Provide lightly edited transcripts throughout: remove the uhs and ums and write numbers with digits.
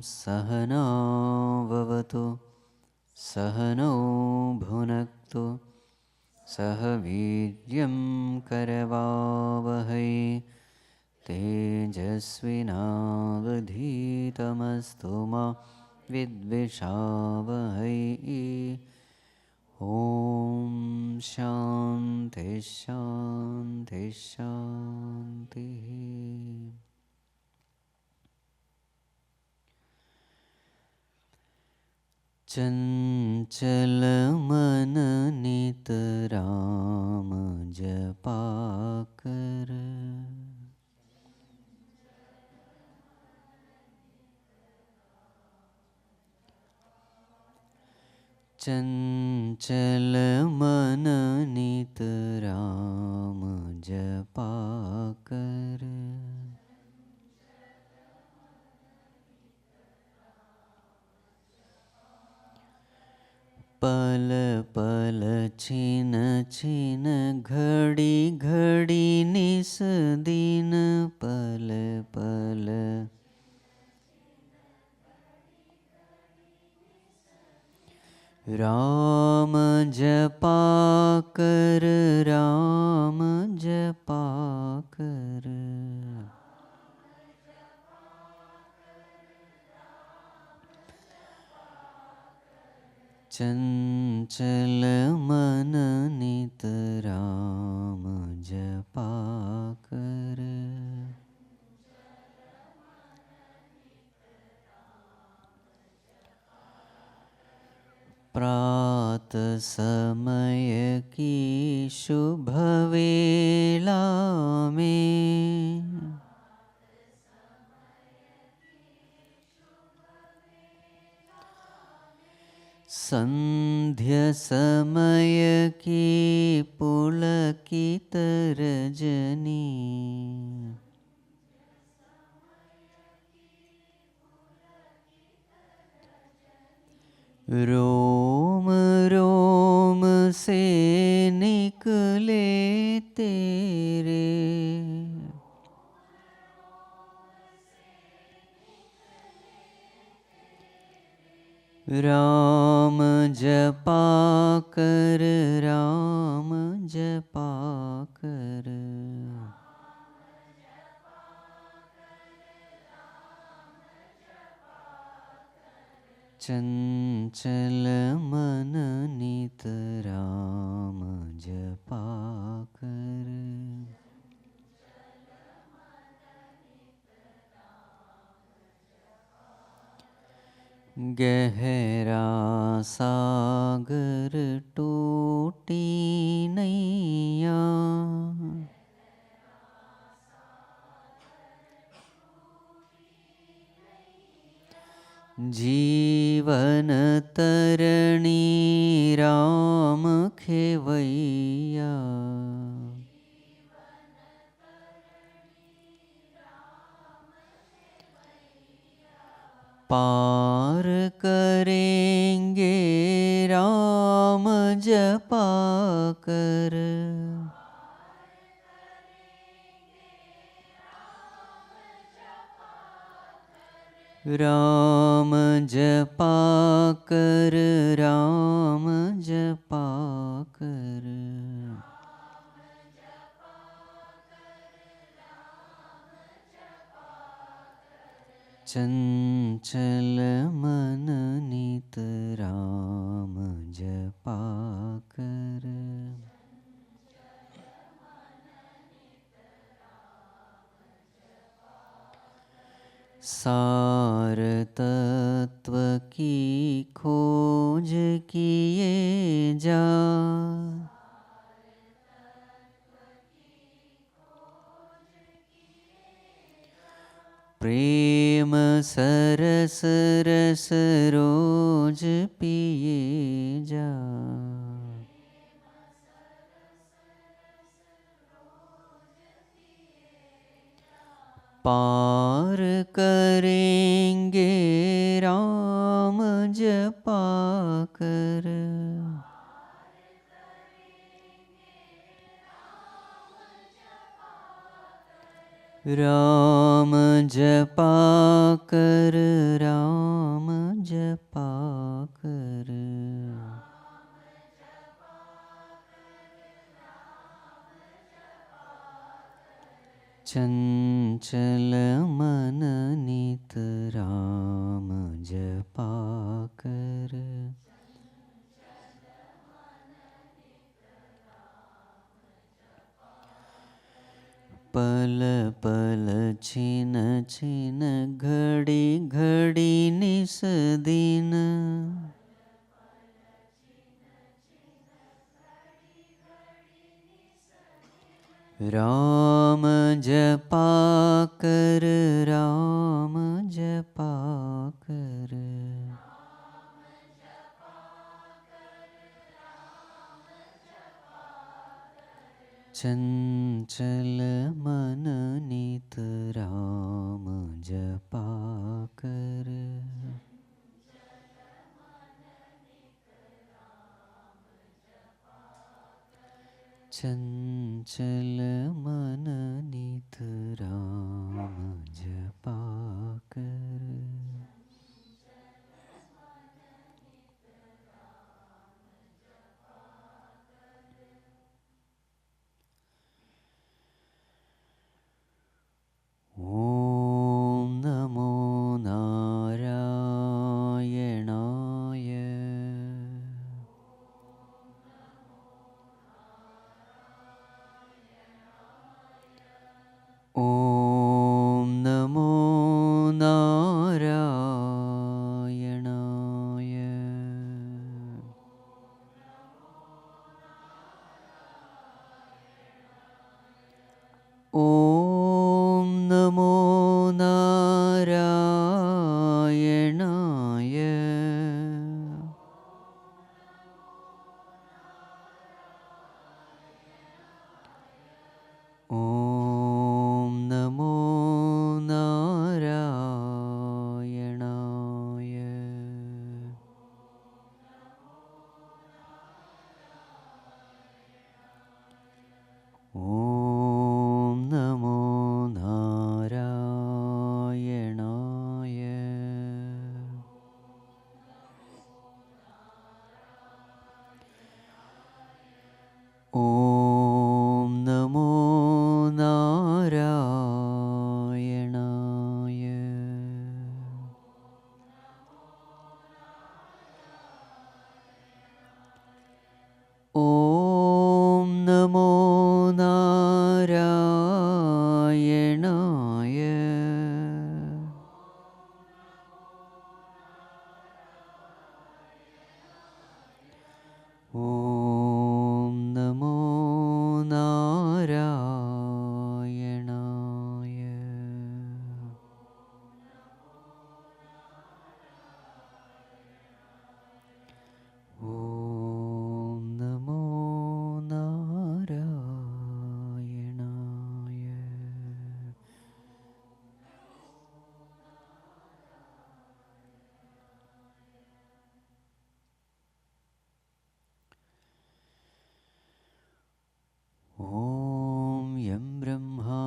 सहना भवतु सहनौ भुनक्तु सह वीर्यं करवावहै तेजस्विनावधीतमस्तु मा विद्विषावहै। ॐ शान्ति शान्ति शान्तिः। चंचल मन नित राम जपा कर, चंचल मन नित राम जपा कर, पल पल छिन छिन घड़ी घड़ी निस दिन पल पल, राम जपा कर राम जपा कर, चंचल मन नित राम जपा कर, प्रात समय की शुभ वेला में, संध्या समय की पुलकित रजनी, रोम रोम से निकले तेरे, राम जपा कर राम जपा कर, चंचल मन नित राम जपा कर, गहरा सागर टूटी नैया, जीवन तरणी राम खेवैया, पार करेंगे राम जपा कर, राम जपा कर राम जपा कर, चंचल मन नित राम जपा कर, सार तत्व की खोज किए जा, प्रेम सरस रस रोज पिए जा, पार करेंगे राम जपा कर, राम जपा कर राम चंचल मन नित राम जपा कर। पल पल छिन छिन घड़ी घड़ी निस दिन। राम जपा कर, राम जपा कर। चंचल मन नित राम जपा कर। चंचल मन नित राम जपा कर। ओम नमो नारायणाय। ओम नमो नारायणाय। ओम नमो नारायणाय। ओम नमो नारायणाय। ओम नमो नारायणाय। ओम नमो नारायणाय। ओम नमो नारायणाय। ओम नमो नारायणाय। ओम नमो नारायणाय। ॐ यं ब्रह्मा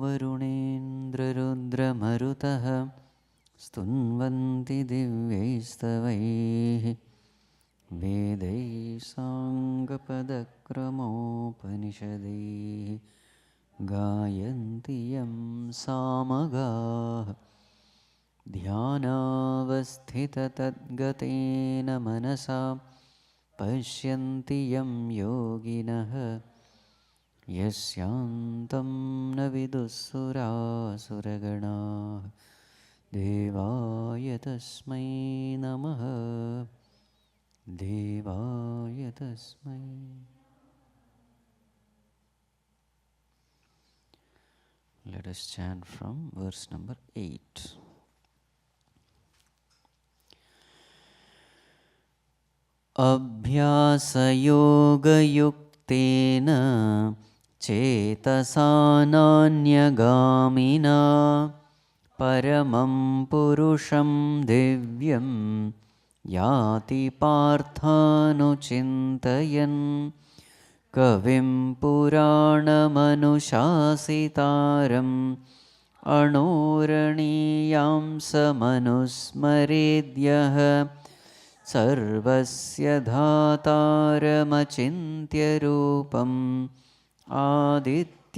वरुणेन्द्ररुद्रमरुतः स्तुन्वन्ति दिव्यैस्तवैः वेदैः साङ्गपदक्रमोपनिषदैः गायन्ति यं सामगाः ध्यानावस्थिततद्गतेन मनसा पश्यन्ति यं योगिनः यस्यान्तं न विदुःसुरासुरगणाः देवाय तस्मै नमः। देवाय तस्मै। Let us chant from verse number 8. अभ्यासयोगयुक्तेन चेतसा नान्यगामिना परमं पुरुषं दिव्यं याति पार्थानुचिन्तयन् कविं पुराणमनुशासितारम् अणोरणीयां समनुस्मरेद्यः सर्वस्य धातारमचिन्त्यरूपम् आदित्य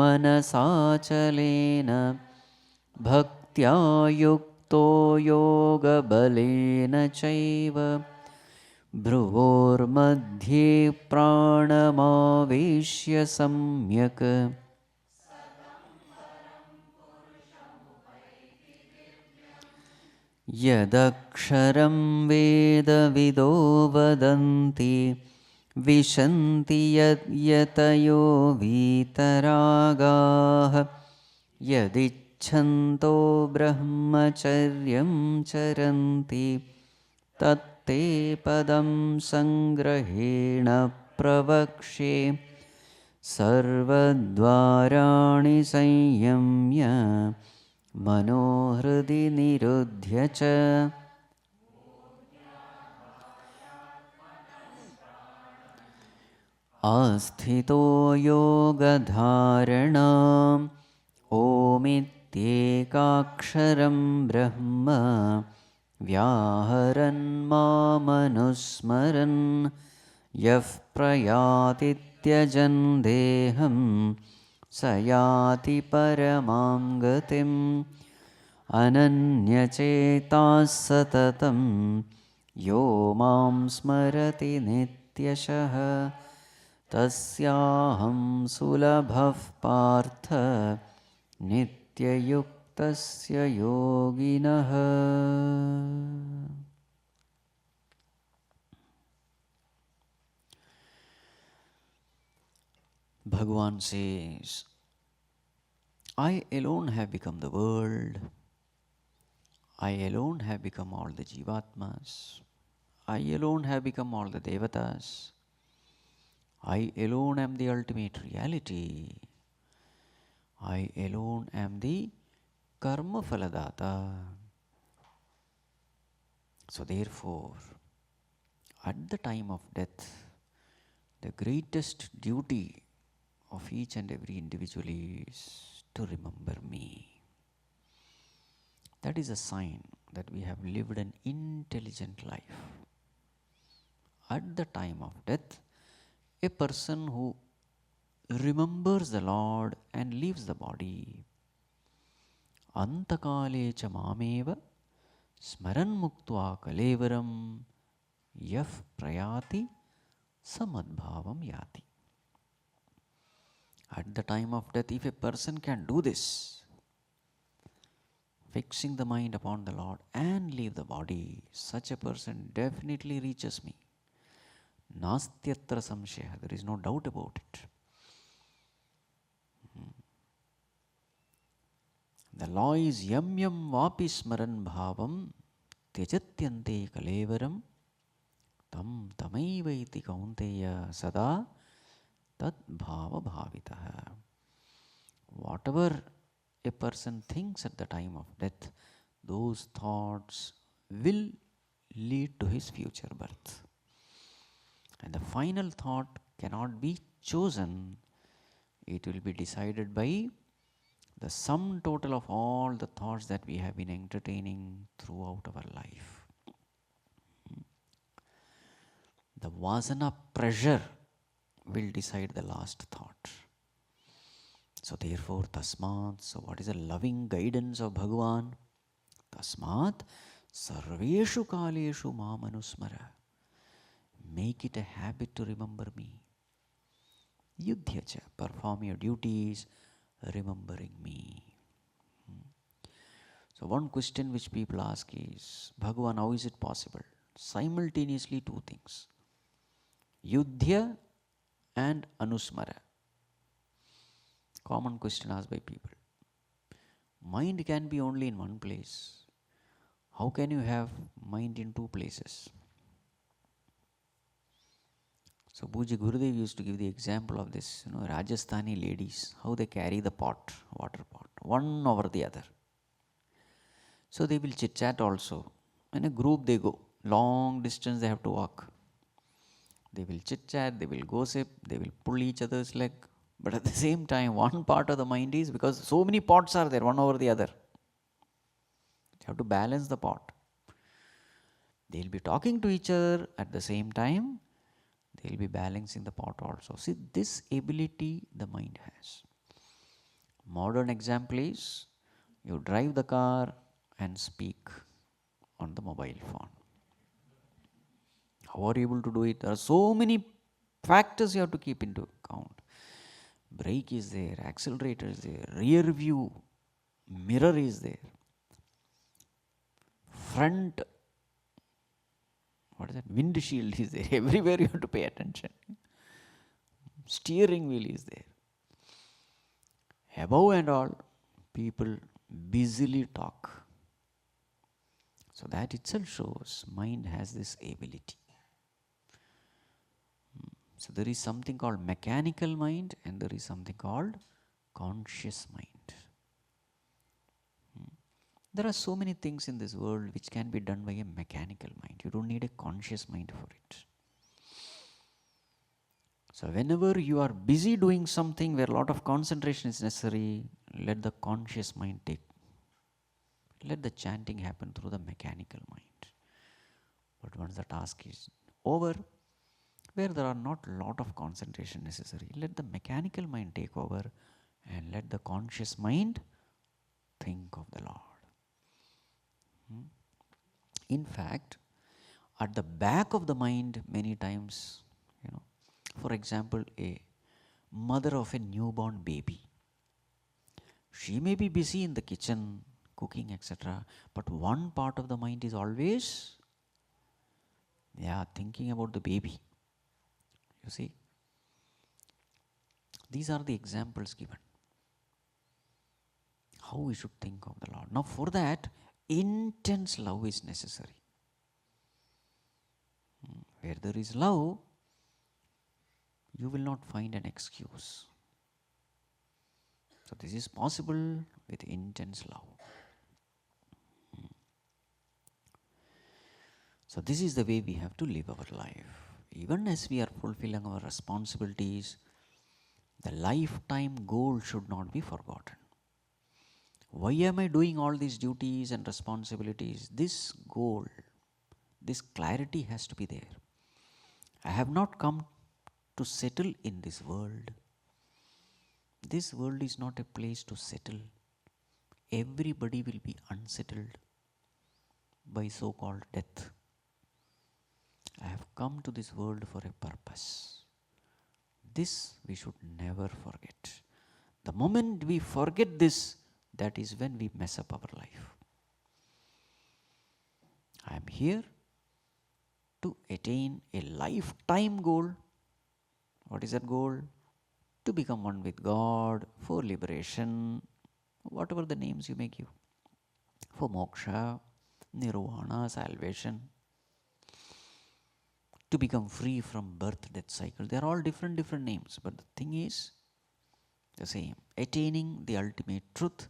मनसाचलेन भक्त्या युक्तो योगबलेन चैव भ्रुवोर्मध्ये प्राणमावेश्य सम्यक् यदक्षरं वेदविदो वदन्ति विशन्ति यतयो वीतरागाः यदिच्छन्तो ब्रह्मचर्यं चरन्ति तत्ते पदं सङ्ग्रहेण प्रवक्ष्ये सर्वद्वाराणि संयम्य मनोहृदि निरुध्य च आस्थितो योगधारणाम् ओमित्येकाक्षरं ब्रह्म व्याहरन् मामनुस्मरन् यः प्रयाति त्यजन् देहं स याति परमां गतिम् अनन्यचेताः सततं यो मां स्मरति नित्यशः तस्याहं सुलभः पार्थ नित्ययुक्तस्य योगिनः. Bhagavan says, I alone have become the world. I alone have become all the Jivatmas. I alone have become all the Devatas. I alone am the ultimate reality. I alone am the Karma Phaladata. So therefore, at the time of death, the greatest duty of each and every individual is to remember me. That is a sign that we have lived an intelligent life. At the time of death, a person who remembers the Lord and leaves the body, antakale cha mameva smaran muktva kalevaram yaf prayati samadbhavam yati. At the time of death, if a person can do this, fixing the mind upon the Lord and leave the body, such a person definitely reaches me. Nastyatra samshaya, there is no doubt about it. The law is yam yam vapi smaran bhavam tyajatyante kalevaram tam tamaivaiti kaunteya sada tat bhava bhavitaha. Whatever a person thinks at the time of death, those thoughts will lead to his future birth. And the final thought cannot be chosen. It will be decided by the sum total of all the thoughts that we have been entertaining throughout our life. The vasana pressure will decide the last thought. So therefore, tasmat, so what is the loving guidance of Bhagavan? Tasmat sarveshu kaleshu mamanusmara. Make it a habit to remember me. Yudhyacha, perform your duties, remembering me. So one question which people ask is, Bhagavan, how is it possible? Simultaneously two things. Yudhya and anusmara. Common question asked by people. Mind can be only in one place. How can you have mind in two places? So Puji Gurudev used to give the example of this, Rajasthani ladies, how they carry the pot, water pot, one over the other. So they will chit chat also. In a group they go, long distance they have to walk. They will chit chat, they will gossip, they will pull each other's leg. But at the same time, one part of the mind is, because so many pots are there, one over the other. You have to balance the pot. They'll be talking to each other at the same time. They'll be balancing the pot also. See, this ability the mind has. Modern example is you drive the car and speak on the mobile phone. How are you able to do it? There are so many factors you have to keep into account. Brake is there, accelerator is there, rear view mirror is there, front, what is that, windshield is there. Everywhere you have to pay attention. Steering wheel is there. Above and all, people busily talk. So that itself shows mind has this ability. So there is something called mechanical mind and there is something called conscious mind. There are so many things in this world which can be done by a mechanical mind. You don't need a conscious mind for it. So whenever you are busy doing something where a lot of concentration is necessary, let the conscious mind take. Let the chanting happen through the mechanical mind. But once the task is over, where there are not a lot of concentration necessary, let the mechanical mind take over and let the conscious mind think of the Lord. In fact, at the back of the mind many times, for example, a mother of a newborn baby, she may be busy in the kitchen, cooking, etc. But one part of the mind is always, thinking about the baby. You see, these are the examples given. How we should think of the Lord. Now for that, intense love is necessary. Where there is love, you will not find an excuse. So this is possible with intense love. So this is the way we have to live our life. Even as we are fulfilling our responsibilities, the lifetime goal should not be forgotten. Why am I doing all these duties and responsibilities? This goal, this clarity has to be there. I have not come to settle in this world. This world is not a place to settle. Everybody will be unsettled by so-called death. I have come to this world for a purpose. This we should never forget. The moment we forget this, that is when we mess up our life. I am here to attain a lifetime goal. What is that goal? To become one with God, for liberation, whatever the names you may give, for moksha, nirvana, salvation, to become free from birth, death cycle. They are all different names, but the thing is the same. Attaining the ultimate truth,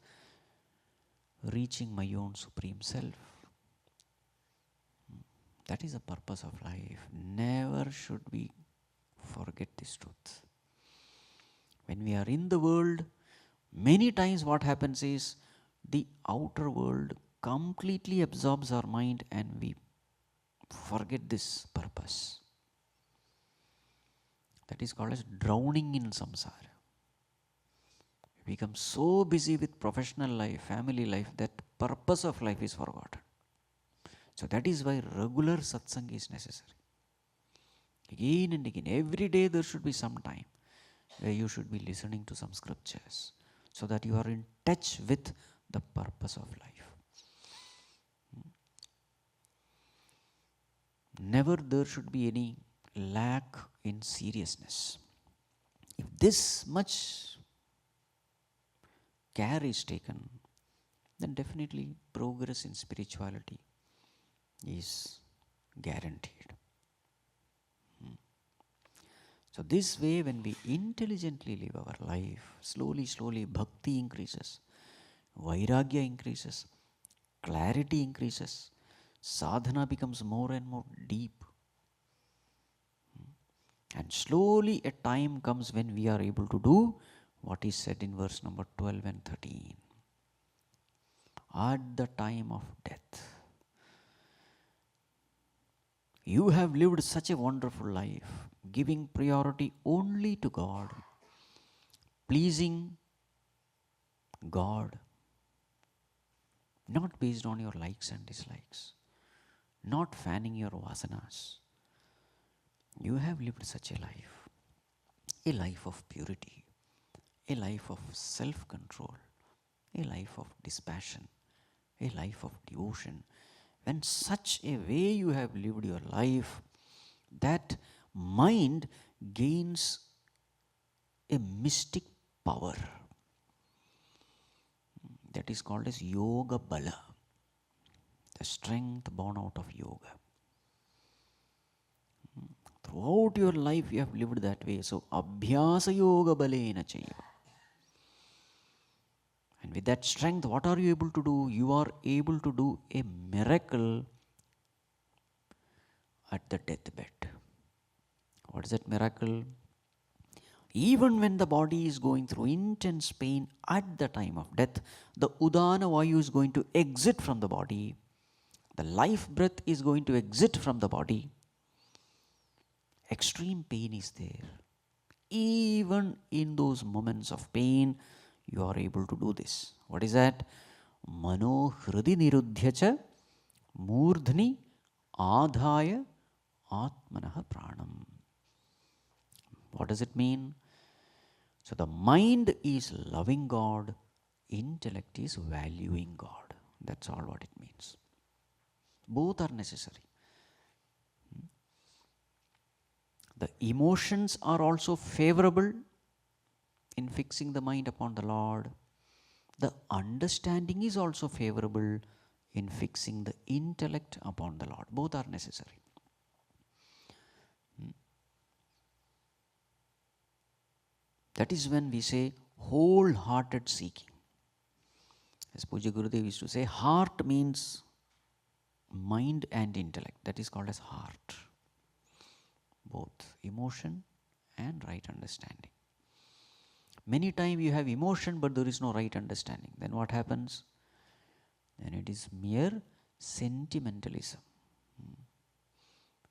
reaching my own supreme self. That is the purpose of life. Never should we forget this truth. When we are in the world, many times what happens is the outer world completely absorbs our mind and we forget this purpose. That is called as drowning in samsara. We become so busy with professional life, family life, that purpose of life is forgotten. So that is why regular satsang is necessary. Again and again, every day there should be some time where you should be listening to some scriptures so that you are in touch with the purpose of life. Never there should be any lack in seriousness. If this much care is taken, then definitely progress in spirituality is guaranteed. So this way, when we intelligently live our life, slowly bhakti increases, vairagya increases, clarity increases, sadhana becomes more and more deep. And slowly a time comes when we are able to do what is said in verse number 12 and 13. At the time of death, You have lived such a wonderful life, giving priority only to God, pleasing God, not based on your likes and dislikes, not fanning your vasanas. You have lived such a life of purity, a life of self-control, a life of dispassion, a life of devotion. When such a way you have lived your life, that mind gains a mystic power that is called as yoga bala, the strength born out of yoga. Throughout your life you have lived that way. So abhyasa yoga balena chaiva. And with that strength, what are you able to do? You are able to do a miracle at the deathbed. What is that miracle? Even when the body is going through intense pain at the time of death, the Udana Vayu is going to exit from the body. The life breath is going to exit from the body. Extreme pain is there. Even in those moments of pain, you are able to do this. What is that? Mano hridi nirudhyacha murdhni adhaya atmanaha pranam. What does it mean? So the mind is loving God, intellect is valuing God. That's all what it means. Both are necessary. The emotions are also favorable in fixing the mind upon the Lord. The understanding is also favorable in fixing the intellect upon the Lord. Both are necessary. That is when we say wholehearted seeking. As Puja Gurudev used to say, heart means mind and intellect. That is called as heart. Both emotion and right understanding. Many times you have emotion but there is no right understanding. Then what happens? Then it is mere sentimentalism.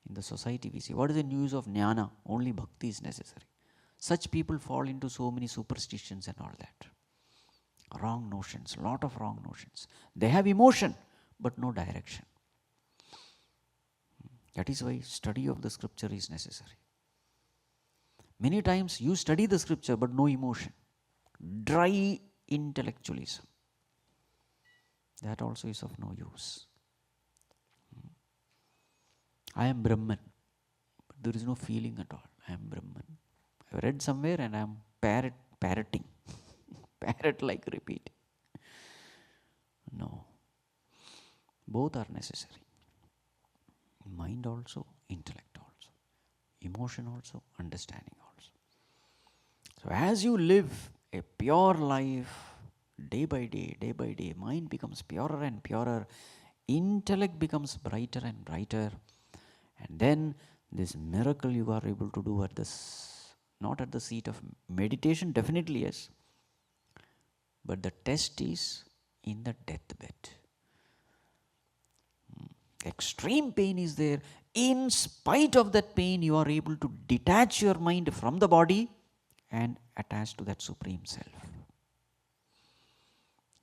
In the society we see, what is the news of jnana? Only bhakti is necessary. Such people fall into so many superstitions and all that. Wrong notions, lot of wrong notions. They have emotion but no direction. That is why study of the scripture is necessary. Many times you study the scripture but no emotion. Dry intellectualism. That also is of no use. I am Brahman, but there is no feeling at all. I am Brahman. I have read somewhere and I am parroting. Parrot like repeating. No. Both are necessary. Mind also, intellect also. Emotion also, understanding also. So as you live a pure life, day by day, mind becomes purer and purer, intellect becomes brighter and brighter, and then this miracle you are able to do at this, not at the seat of meditation, definitely yes, but the test is in the deathbed. Extreme pain is there. In spite of that pain, you are able to detach your mind from the body and attach to that Supreme Self.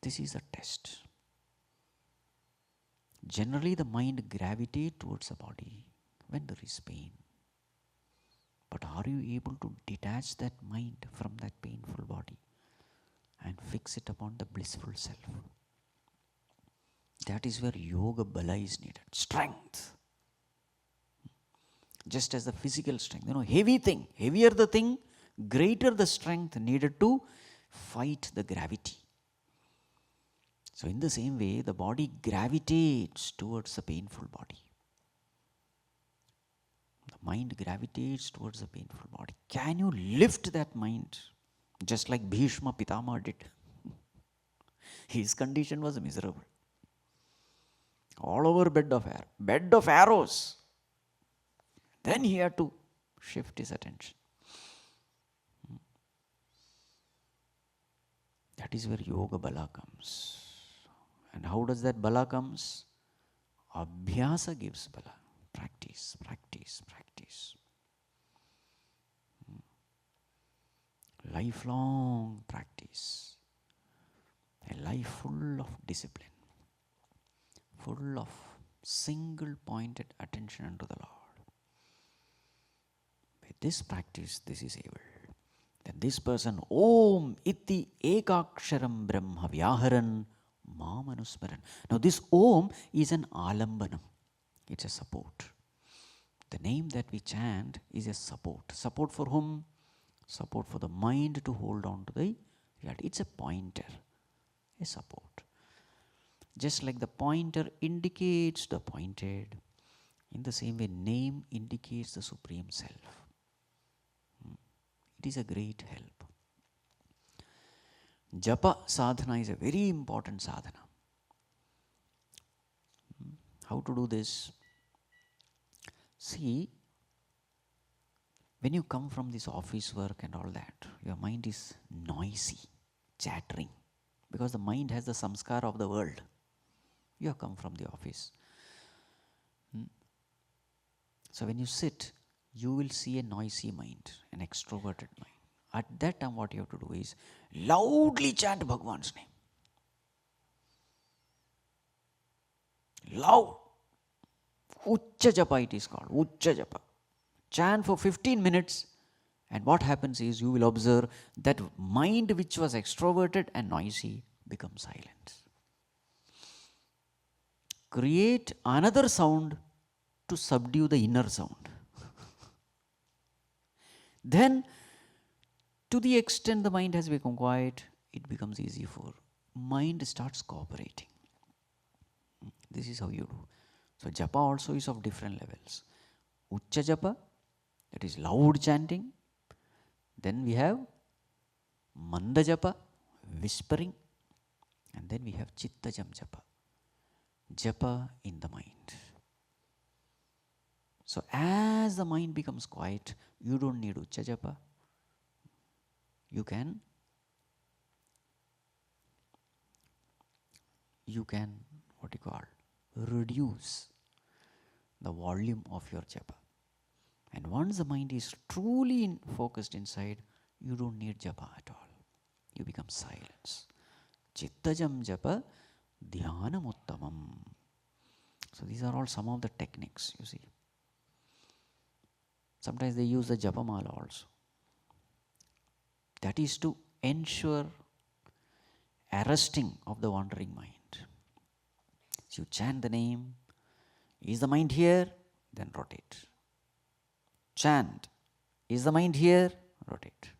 This is a test. Generally, the mind gravitates towards the body when there is pain. But are you able to detach that mind from that painful body and fix it upon the blissful self? That is where yoga bala is needed. Strength. Just as the physical strength. Heavy thing. Heavier the thing, greater the strength needed to fight the gravity. So in the same way, the body gravitates towards the painful body. The mind gravitates towards the painful body. Can you lift that mind? Just like Bhishma Pitama did. His condition was miserable. All over bed of arrows. Then he had to shift his attention. That is where yoga bala comes. And how does that bala comes? Abhyasa gives bala. practice, practice, practice. Lifelong practice. A life full of discipline, full of single-pointed attention unto the Lord. With this practice, this is able. Then this person, Om iti ekaksharam brahma vyaharan mamanusmaran. Now this Om is an alambanam. It's a support. The name that we chant is a support. Support for whom? Support for the mind to hold on to the reality. It's a pointer, a support. Just like the pointer indicates the pointed, in the same way name indicates the Supreme Self. It is a great help. Japa sadhana is a very important sadhana. How to do this? See, when you come from this office work and all that, your mind is noisy, chattering, because the mind has the samskara of the world. You have come from the office. So when you sit, you will see a noisy mind, an extroverted mind. At that time, what you have to do is loudly chant Bhagwan's name. Loud. Uchcha Japa it is called. Uchcha Japa. Chant for 15 minutes, and what happens is you will observe that mind which was extroverted and noisy becomes silent. Create another sound to subdue the inner sound. Then, to the extent the mind has become quiet, it becomes easy for mind starts cooperating. This is how you do. So japa also is of different levels. Uchcha japa, that is loud chanting. Then we have manda japa, whispering. And then we have chittajam japa, japa in the mind. So as the mind becomes quiet, you don't need Uchcha Japa. You can reduce the volume of your Japa. And once the mind is truly focused inside, you don't need Japa at all. You become silence. Chittajam Japa Dhyanam Uttamam. So these are all some of the techniques, you see. Sometimes they use the Japamala also. That is to ensure arresting of the wandering mind. So you chant the name. Is the mind here? Then rotate. Chant. Is the mind here? Rotate.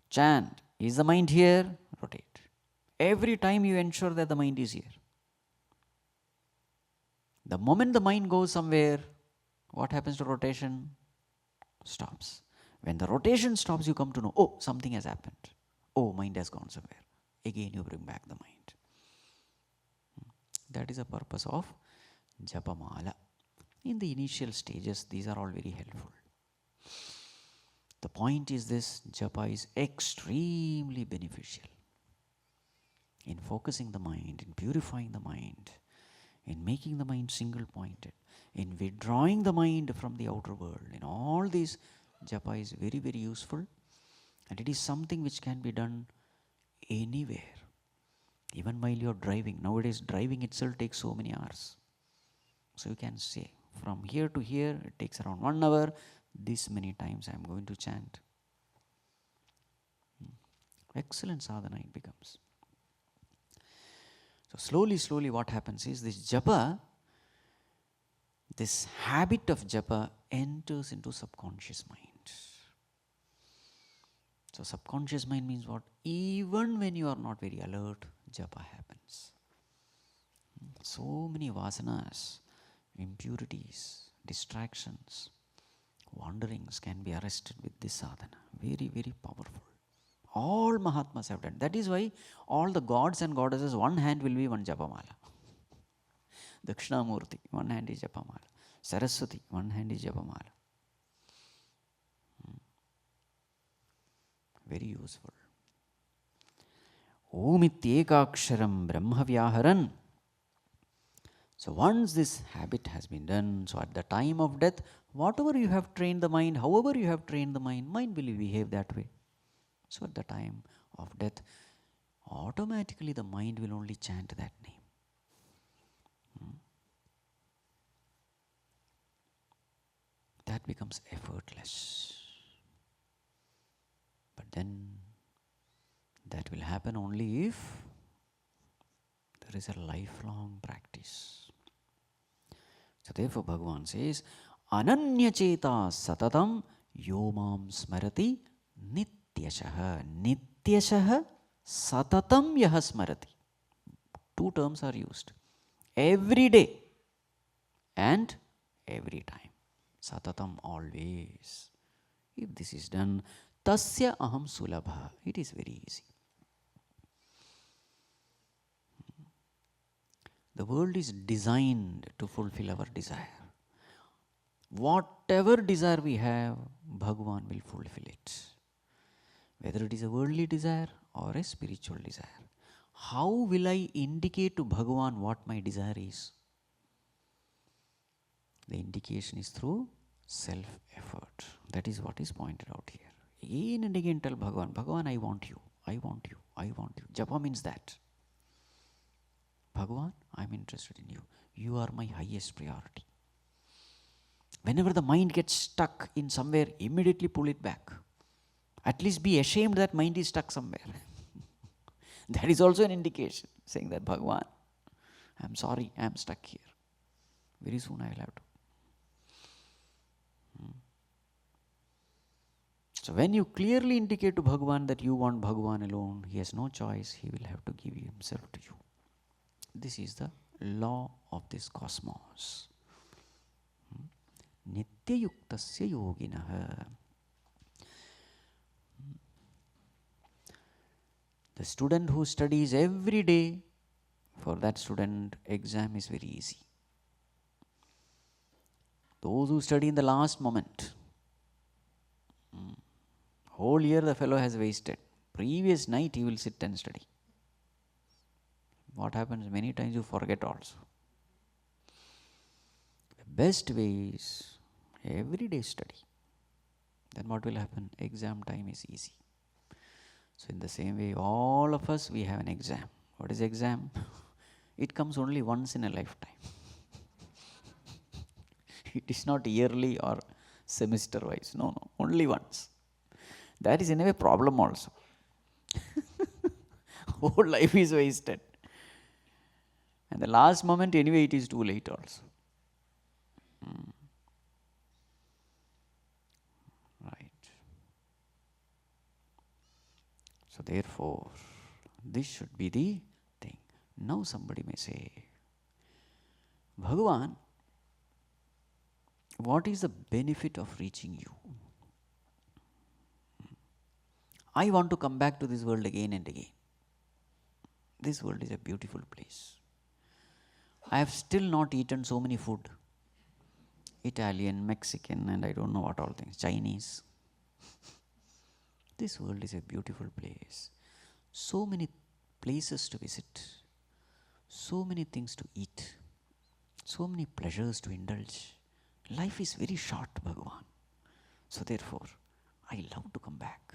Chant. Is the mind here? Rotate. Every time you ensure that the mind is here. The moment the mind goes somewhere, what happens to rotation? Stops. When the rotation stops, you come to know, oh, something has happened. Oh, mind has gone somewhere. Again, you bring back the mind. That is the purpose of Japamala. In the initial stages, these are all very helpful. The point is this, Japa is extremely beneficial in focusing the mind, in purifying the mind, in making the mind single-pointed, in withdrawing the mind from the outer world. In all these, Japa is very, very useful, and it is something which can be done anywhere, even while you are driving. Nowadays, driving itself takes so many hours. So you can say, from here to here, it takes around 1 hour. This many times I am going to chant. Excellent sadhana it becomes. So slowly, slowly what happens is this japa, this habit of japa enters into subconscious mind. So subconscious mind means what? Even when you are not very alert, japa happens. So many vasanas, impurities, distractions, wanderings can be arrested with this sadhana. Very, very powerful. All Mahatmas have done. That is why all the gods and goddesses, one hand will be one Japamala. Dakshinamurti, one hand is Japamala. Saraswati, one hand is Japamala. Very useful. Om ityekaksharam brahma vyaharan. So once this habit has been done, so at the time of death, whatever you have trained the mind, however you have trained the mind will behave that way. So at the time of death, automatically the mind will only chant that name. That becomes effortless. But then that will happen only if there is a lifelong practice. So therefore Bhagavan says, Ananyacheta satatam yomam smarati nityashaha. Nityashaha satatam yaha smarati. Two terms are used. Every day and every time. Satatam, always. If this is done, tasya aham sulabha. It is very easy. The world is designed to fulfill our desire. Whatever desire we have, Bhagavan will fulfill it. Whether it is a worldly desire or a spiritual desire. How will I indicate to Bhagavan what my desire is? The indication is through self-effort. That is what is pointed out here. Again and again tell Bhagavan, Bhagavan, I want you, I want you, I want you. Japa means that. Bhagavan, I am interested in you. You are my highest priority. Whenever the mind gets stuck in somewhere, immediately pull it back. At least be ashamed that mind is stuck somewhere. That is also an indication, saying that Bhagavan, I am sorry, I am stuck here. Very soon I will have to. So when you clearly indicate to Bhagavan that you want Bhagavan alone, he has no choice, he will have to give himself to you. This is the law of this cosmos. Nitya yuktasya yoginaha. The student who studies every day, for that student, exam is very easy. Those who study in the last moment, whole year the fellow has wasted. Previous night he will sit and study. What happens? Many times you forget also. The best way is everyday study. Then what will happen? Exam time is easy. So in the same way, all of us, we have an exam. What is exam? It comes only once in a lifetime. It is not yearly or semester wise. No, only once. That is in a way problem also. Whole life is wasted. And the last moment, anyway, it is too late also. Right. So therefore, this should be the thing. Now somebody may say, Bhagavan, what is the benefit of reaching you? I want to come back to this world again and again. This world is a beautiful place. I have still not eaten so many food. Italian, Mexican, and I don't know what all things. Chinese. This world is a beautiful place. So many places to visit. So many things to eat. So many pleasures to indulge. Life is very short, Bhagavan. So therefore, I love to come back.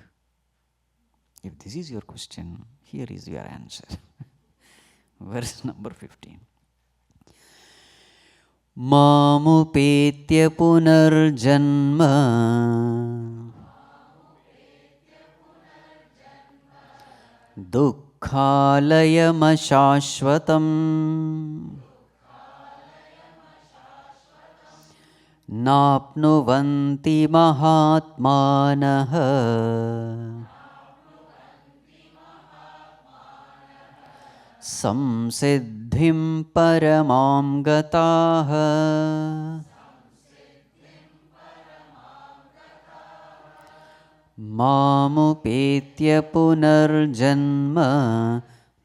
If this is your question, here is your answer. Verse number 15. Mamupetya punarjanma dukkhalayam ashashvatam napnuvanti mahatmanah samsiddhim paramam gataha mamupetya punarjanma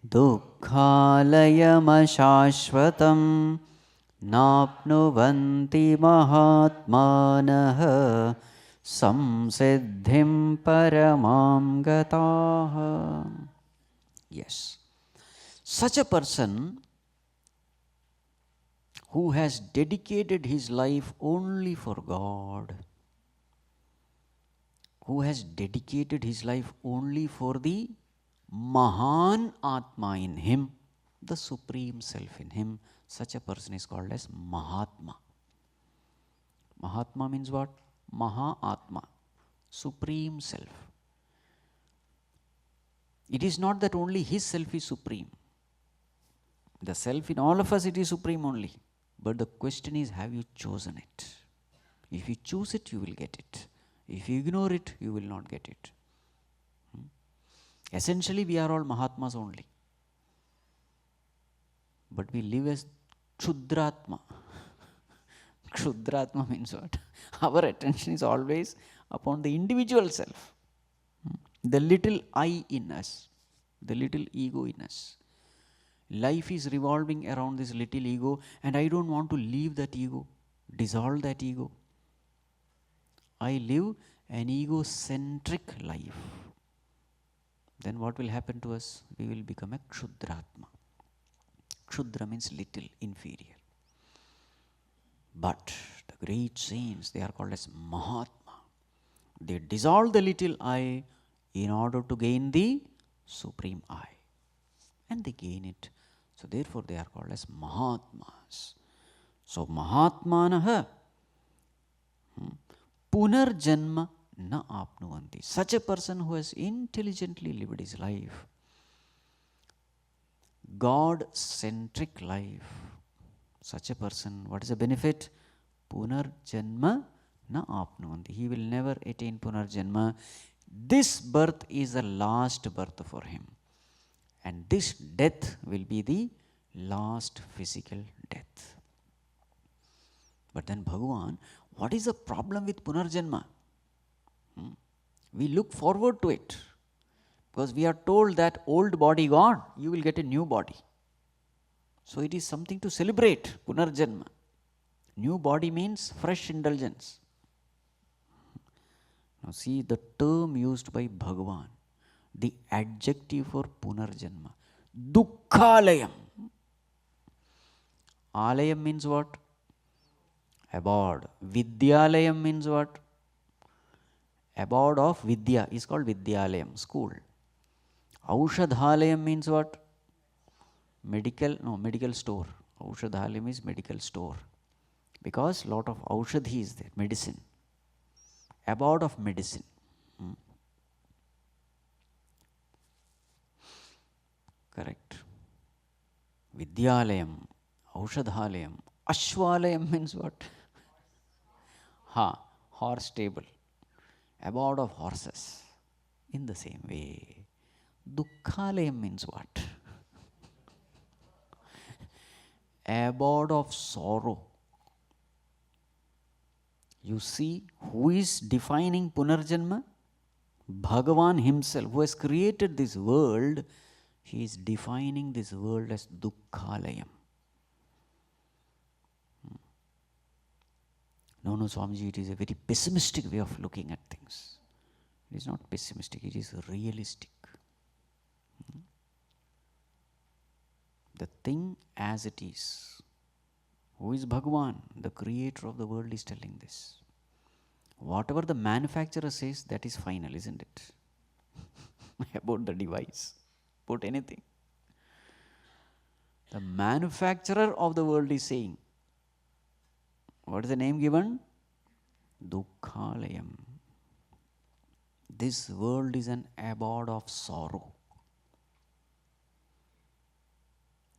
dukkhalayam ashashvatam napnuvanti mahatmanah samsiddhim paramam gataha. Yes. Such a person who has dedicated his life only for God, who has dedicated his life only for the Mahan Atma in him, the Supreme Self in him, such a person is called as Mahatma. Mahatma means what? Mahatma, Supreme Self. It is not that only his self is supreme. The self in all of us, it is supreme only. But the question is, have you chosen it? If you choose it, you will get it. If you ignore it, you will not get it. Essentially, we are all Mahatmas only. But we live as Ksudratma. Ksudratma means what? Our attention is always upon the individual self. The little I in us, the little ego in us. Life is revolving around this little ego, and I don't want to leave that ego, dissolve that ego. I live an egocentric life. Then what will happen to us? We will become a Kshudratma. Kshudra means little, inferior. But the great saints, they are called as Mahatma. They dissolve the little I in order to gain the supreme I. And they gain it. So therefore they are called as Mahatmas. So Mahatmanaha Punarjanma na apnuvanti. Such a person who has intelligently lived his life, God-centric life, such a person, what is the benefit? Punarjanma na apnuvanti. He will never attain Punarjanma. This birth is the last birth for him. And this death will be the last physical death. But then Bhagavan, what is the problem with Punarjanma? We look forward to it. Because we are told that old body gone, you will get a new body. So it is something to celebrate, Punarjanma. New body means fresh indulgence. Now see the term used by Bhagavan, the adjective for Punarjanma. Dukkhalayam. Alayam means what? Abode. Vidyalayam means what? Abode of Vidya is called Vidyalayam, school. Aushadhalayam means what? Medical store. Aushadhalayam is medical store. Because lot of Aushadhi is there, medicine. Abode of medicine. Correct. Vidyalayam, Aushadhalayam. Ashwalayam means what? Horse stable. Abode of horses. In the same way, Dukkhalayam means what? Abode of sorrow. You see, who is defining Punarjanma? Bhagavan himself, who has created this world, he is defining this world as Dukkhalayam. No, Swamiji, it is a very pessimistic way of looking at things. It is not pessimistic, it is realistic. The thing as it is. Who is Bhagavan? The creator of the world is telling this. Whatever the manufacturer says, that is final, isn't it? About the device, about anything. The manufacturer of the world is saying, what is the name given? Dukkhalayam. This world is an abode of sorrow.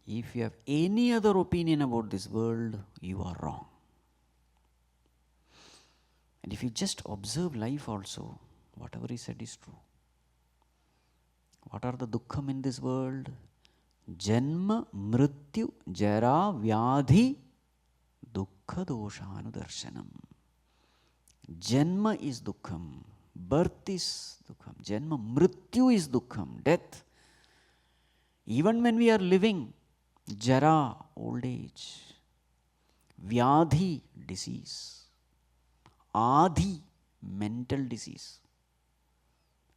If you have any other opinion about this world, you are wrong. And if you just observe life also, whatever he said is true. What are the dukkham in this world? Janma, mrityu, jara, vyadhi, dukkha doshanudarshanam. Janma is dukkham. Birth is dukkham. Janma, mrityu is dukkham. Death. Even when we are living, jara, old age. Vyadhi, disease. Adhi, mental disease.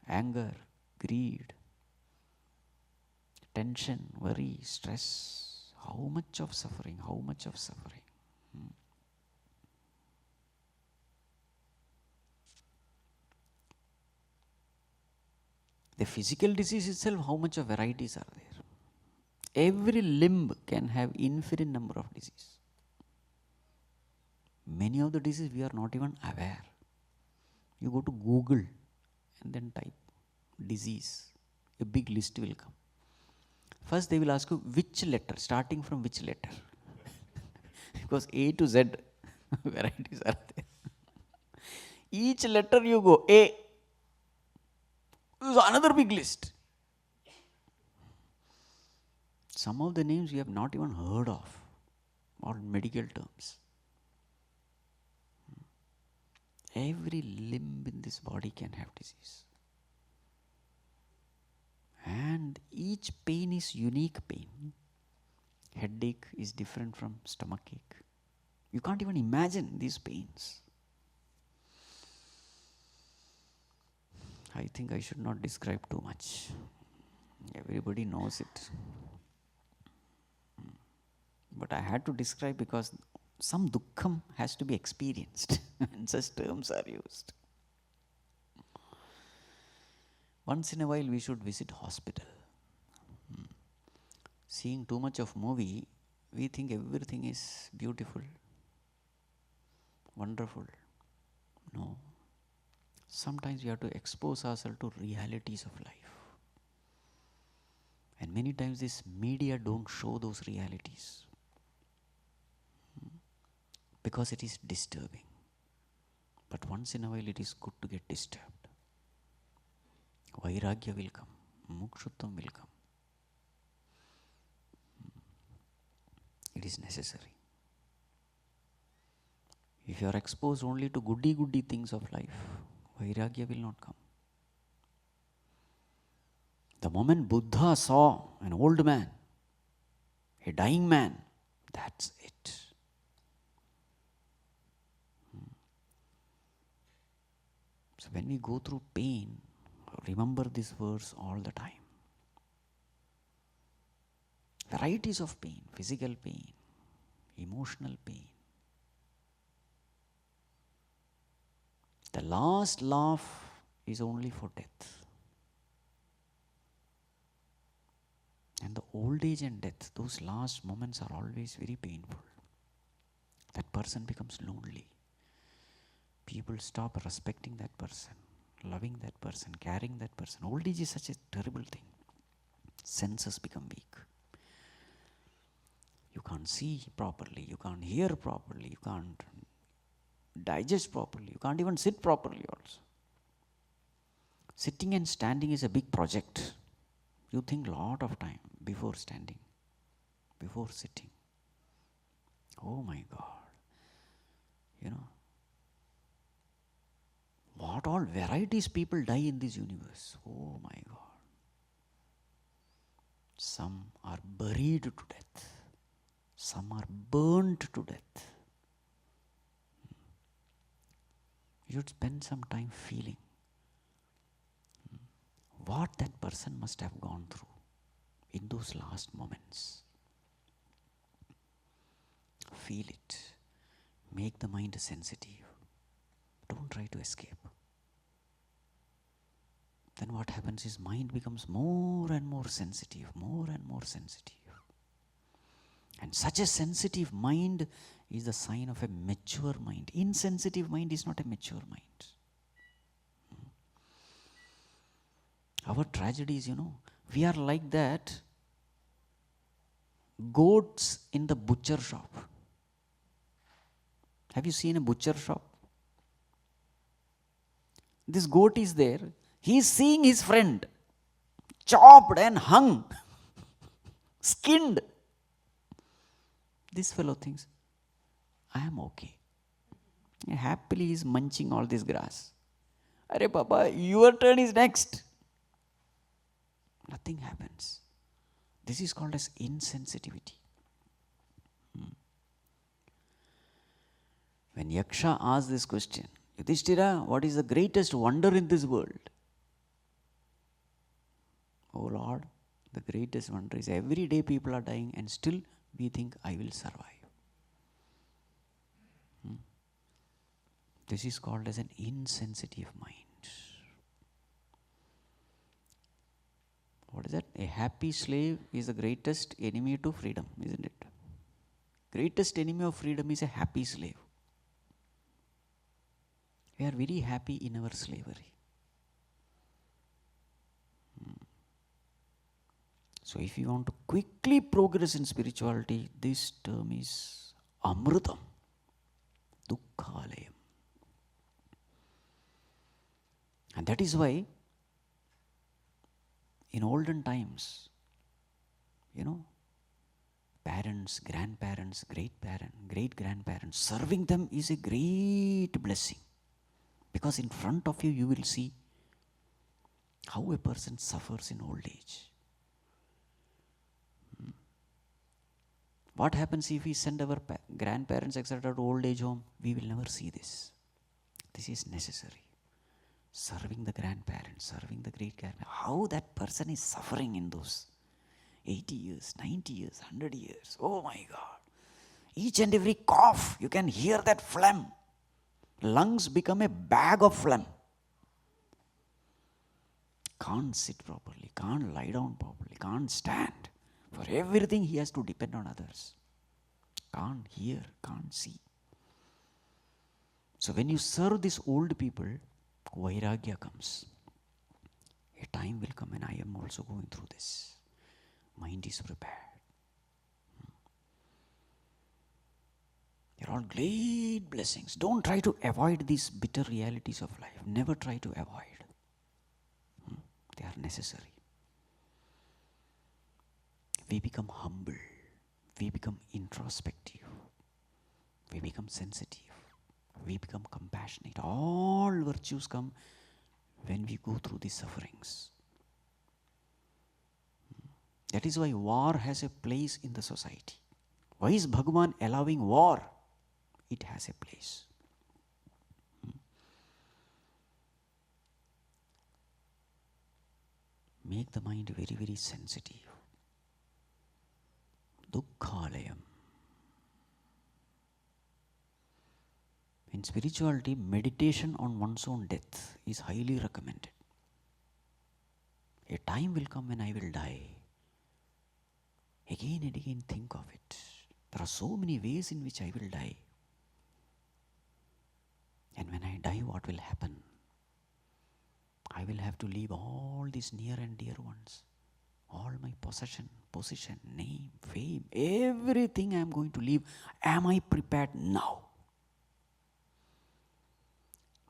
Anger, greed, tension, worry, stress. How much of suffering, how much of suffering. The physical disease itself, how much of varieties are there? Every limb can have infinite number of disease. Many of the diseases we are not even aware. You go to Google and then type disease, a big list will come. First they will ask you which letter, starting from which letter. Because A to Z varieties are there. Each letter you go, A. There's another big list. Some of the names you have not even heard of, or medical terms. Every limb in this body can have disease. And each pain is unique pain. Headache is different from stomachache. You can't even imagine these pains. I think I should not describe too much. Everybody knows it. But I had to describe because some dukkham has to be experienced and such terms are used. Once in a while we should visit hospital. Seeing too much of movie, we think everything is beautiful, wonderful. No. Sometimes we have to expose ourselves to realities of life. And many times this media don't show those realities. Because it is disturbing. But once in a while it is good to get disturbed. Vairagya will come. Mukshutvam will come. It is necessary. If you are exposed only to goody things of life, Vairagya will not come. The moment Buddha saw an old man, a dying man, that's it. So when we go through pain, remember this verse all the time. Varieties of pain, physical pain, emotional pain. The last laugh is only for death. And the old age and death, those last moments are always very painful. That person becomes lonely. People stop respecting that person, loving that person, carrying that person. Old age is such a terrible thing. Senses become weak. You can't see properly, you can't hear properly, you can't digest properly, you can't even sit properly also. Sitting and standing is a big project. You think a lot of time before standing, before sitting. Oh my God. You know, what all varieties people die in this universe. Oh my God. Some are buried to death. Some are burnt to death. You should spend some time feeling what that person must have gone through in those last moments. Feel it. Make the mind sensitive. Don't try to escape. Then what happens is mind becomes more and more sensitive, more and more sensitive. And such a sensitive mind is the sign of a mature mind. Insensitive mind is not a mature mind. Our tragedy is, we are like that goats in the butcher shop. Have you seen a butcher shop? This goat is there. He is seeing his friend chopped and hung, skinned. This fellow thinks, I am okay. And happily he is munching all this grass. Arey Papa, your turn is next. Nothing happens. This is called as insensitivity. When Yaksha asked this question, Yudhishthira, what is the greatest wonder in this world? Oh Lord, the greatest wonder is every day people are dying and still we think I will survive. This is called as an insensitive mind. What is that? A happy slave is the greatest enemy to freedom, isn't it? Greatest enemy of freedom is a happy slave. We are very happy in our slavery. So if you want to quickly progress in spirituality, this term is Amrutam, Dukkhalayam. And that is why in olden times, parents, grandparents, great-grandparents, serving them is a great blessing. Because in front of you, you will see how a person suffers in old age. What happens if we send our grandparents, etc., to old age home? We will never see this. This is necessary. Serving the grandparents, serving the great-grandparents. How that person is suffering in those 80 years, 90 years, 100 years. Oh my God. Each and every cough, you can hear that phlegm. Lungs become a bag of phlegm. Can't sit properly, can't lie down properly, can't stand. For everything he has to depend on others. Can't hear, can't see. So when you serve these old people, Vairagya comes. A time will come and I am also going through this. Mind is prepared. They're all great blessings. Don't try to avoid these bitter realities of life. Never try to avoid. They are necessary. We become humble. We become introspective. We become sensitive. We become compassionate. All virtues come when we go through these sufferings. That is why war has a place in the society. Why is Bhagavan allowing war? It has a place. Make the mind very, very sensitive. Dukkhalayam. In spirituality, meditation on one's own death is highly recommended. A time will come when I will die. Again and again think of it. There are so many ways in which I will die. And when I die, what will happen? I will have to leave all these near and dear ones. All my position, name, fame, everything I am going to leave. Am I prepared now?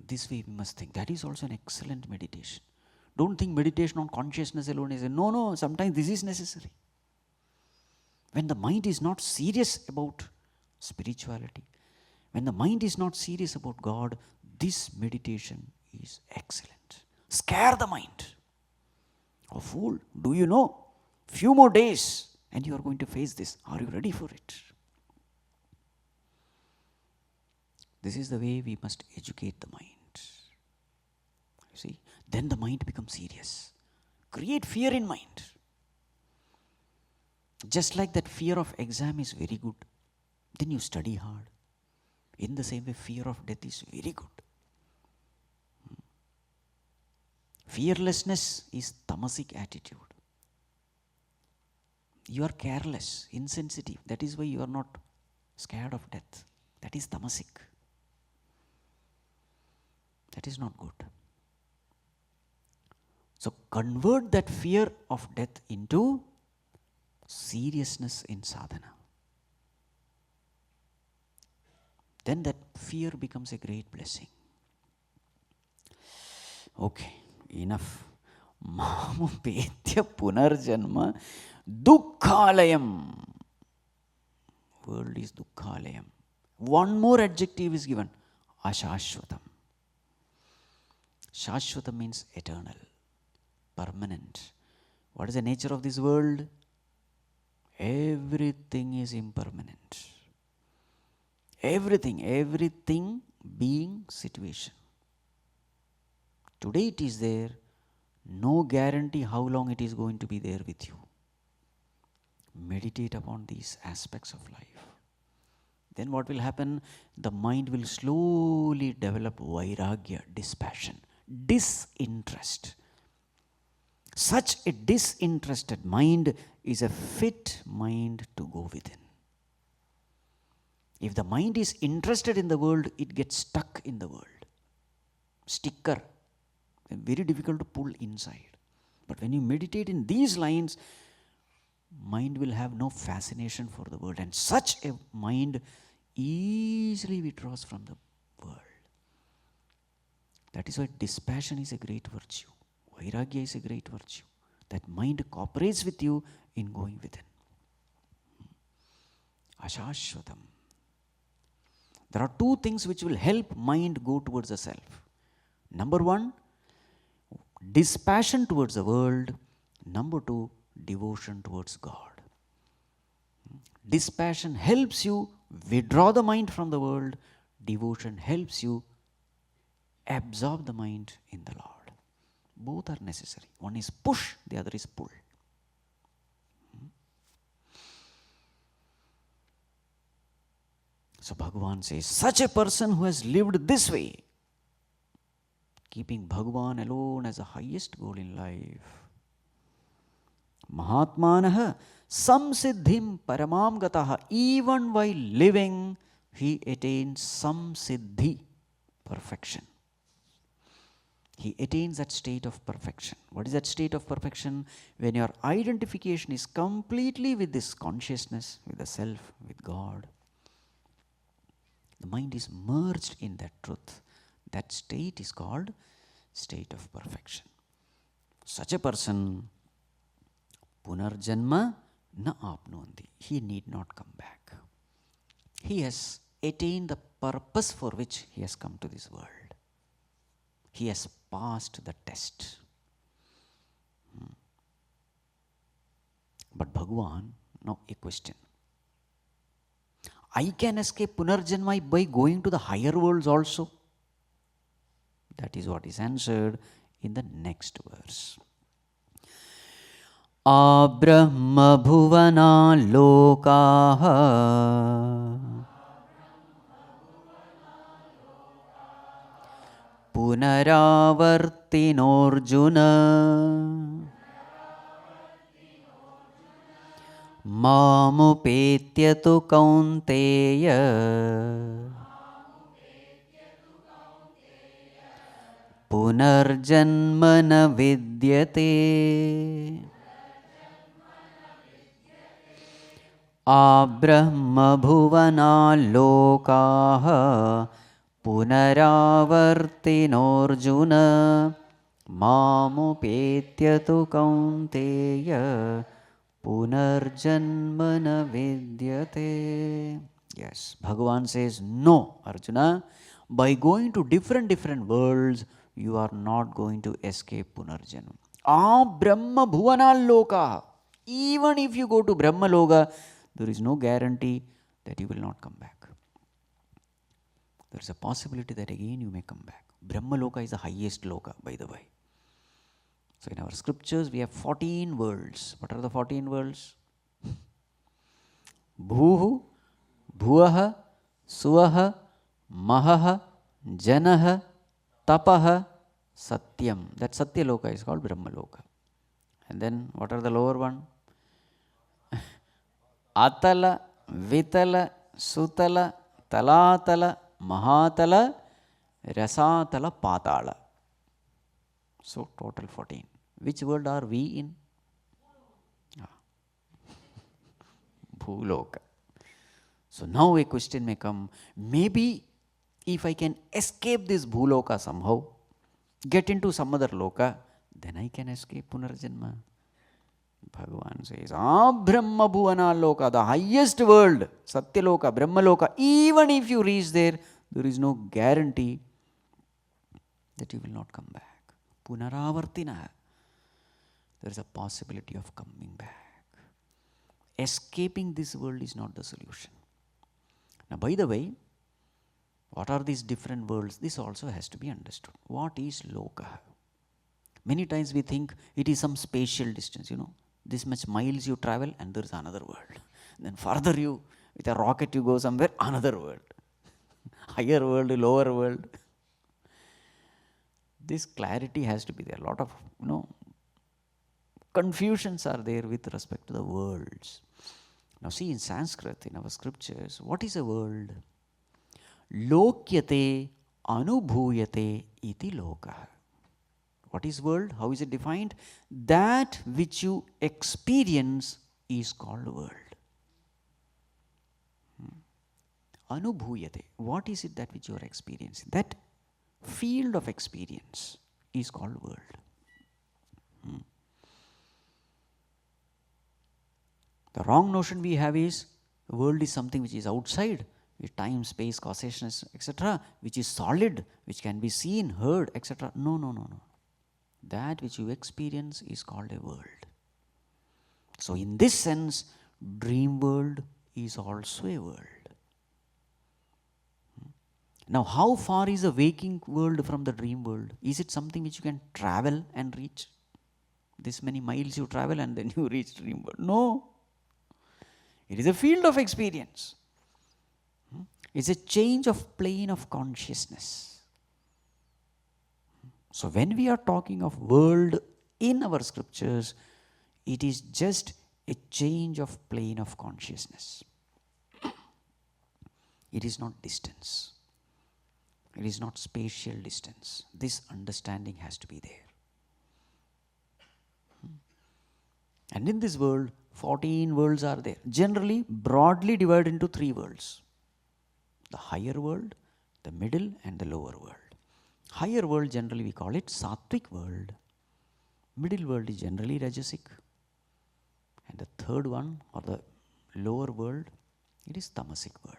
This way we must think. That is also an excellent meditation. Don't think meditation on consciousness alone is no, sometimes this is necessary. When the mind is not serious about spirituality, when the mind is not serious about God, this meditation is excellent. Scare the mind. Oh fool, do you know? Few more days and you are going to face this. Are you ready for it? This is the way we must educate the mind. You see, then the mind becomes serious. Create fear in mind. Just like that fear of exam is very good, then you study hard. In the same way, fear of death is very good. Fearlessness is tamasic attitude. You are careless, insensitive. That is why you are not scared of death. That is tamasic. That is not good. So convert that fear of death into seriousness in sadhana. Then that fear becomes a great blessing. Okay, enough. Mamu petya punarjanma dukkhalayam. World is dukkhalayam. One more adjective is given. Ashashvatam. Shashvatam means eternal, permanent. What is the nature of this world? Everything is impermanent. Everything being situation. Today it is there, no guarantee how long it is going to be there with you. Meditate upon these aspects of life. Then what will happen? The mind will slowly develop vairagya, dispassion, disinterest. Such a disinterested mind is a fit mind to go within. If the mind is interested in the world, it gets stuck in the world. Sticker. Very difficult to pull inside. But when you meditate in these lines, mind will have no fascination for the world. And such a mind easily withdraws from the world. That is why dispassion is a great virtue. Vairagya is a great virtue. That mind cooperates with you in going within. Ashashvatam. There are two things which will help mind go towards the self. Number one, dispassion towards the world. Number two, devotion towards God. Dispassion helps you withdraw the mind from the world. Devotion helps you absorb the mind in the Lord. Both are necessary. One is push, the other is pull. So Bhagavan says, such a person who has lived this way, keeping Bhagavan alone as the highest goal in life, Mahatmanah samsiddhim paramam gataha, even while living, he attains samsiddhi, perfection. He attains that state of perfection. What is that state of perfection? When your identification is completely with this consciousness, with the self, with God. The mind is merged in that truth. That state is called state of perfection. Such a person, punarjanma na apnonti. He need not come back. He has attained the purpose for which he has come to this world. He has passed the test. But Bhagavan, now a question. I can escape punarjanma by going to the higher worlds also. That is what is answered in the next verse. Abrahma bhuvana lokaha punaravartinorjuna mamupetya tu kaunteya punarjanma na vidyate. Abrahma bhuvana lokaha punaravartinorjuna mamupetya tu kaunteya punarjanma na vidyate. Yes, Bhagavan says, no, Arjuna, by going to different worlds, you are not going to escape punarjanma. Brahma bhuvana loka. Even if you go to Brahma Loka, there is no guarantee that you will not come back. There is a possibility that again you may come back. Brahma Loka is the highest Loka, by the way. So in our scriptures, we have 14 worlds. What are the 14 worlds? Bhuhu, Bhuaha, Suaha, Mahaha, Janaha, Tapaha, Satyam. That Satya Loka is called Brahma Loka. And then what are the lower one? Atala, Vitala, Sutala, Talatala, Mahatala, Rasatala, Patala. So total 14. Which world are we in? Bhuloka. So now a question may come, maybe if I can escape this Bhuloka somehow, get into some other Loka, then I can escape Punarjanma. Bhagavan says, Brahma Bhuvana Loka, the highest world, Satya Loka, Brahma Loka, even if you reach there, there is no guarantee that you will not come back. Punaravartina, there is a possibility of coming back. Escaping this world is not the solution. Now, by the way, what are these different worlds? This also has to be understood. What is Loka? Many times we think it is some spatial distance, this much miles you travel and there is another world. Then further you, with a rocket you go somewhere, another world. Higher world, lower world. This clarity has to be there. A lot of, confusions are there with respect to the worlds. Now see, in Sanskrit, in our scriptures, what is a world? Lokyate anubhuyate iti lokah. What is world? How is it defined? That which you experience is called world. Anubhuyate. What is it that which you are experiencing? That field of experience is called world. The wrong notion we have is the world is something which is outside, with time, space, causation, etc., which is solid, which can be seen, heard, etc. No. That which you experience is called a world. So in this sense, dream world is also a world. Now, how far is the waking world from the dream world? Is it something which you can travel and reach? This many miles you travel and then you reach dream world? No. It is a field of experience. It's a change of plane of consciousness. So when we are talking of world in our scriptures, it is just a change of plane of consciousness. It is not distance. It is not spatial distance. This understanding has to be there. And in this world, 14 worlds are there. Generally, broadly divided into 3 worlds. The higher world, the middle and the lower world. Higher world, generally we call it Sattvic world. Middle world is generally Rajasic. And the third one, or the lower world, it is Tamasic world.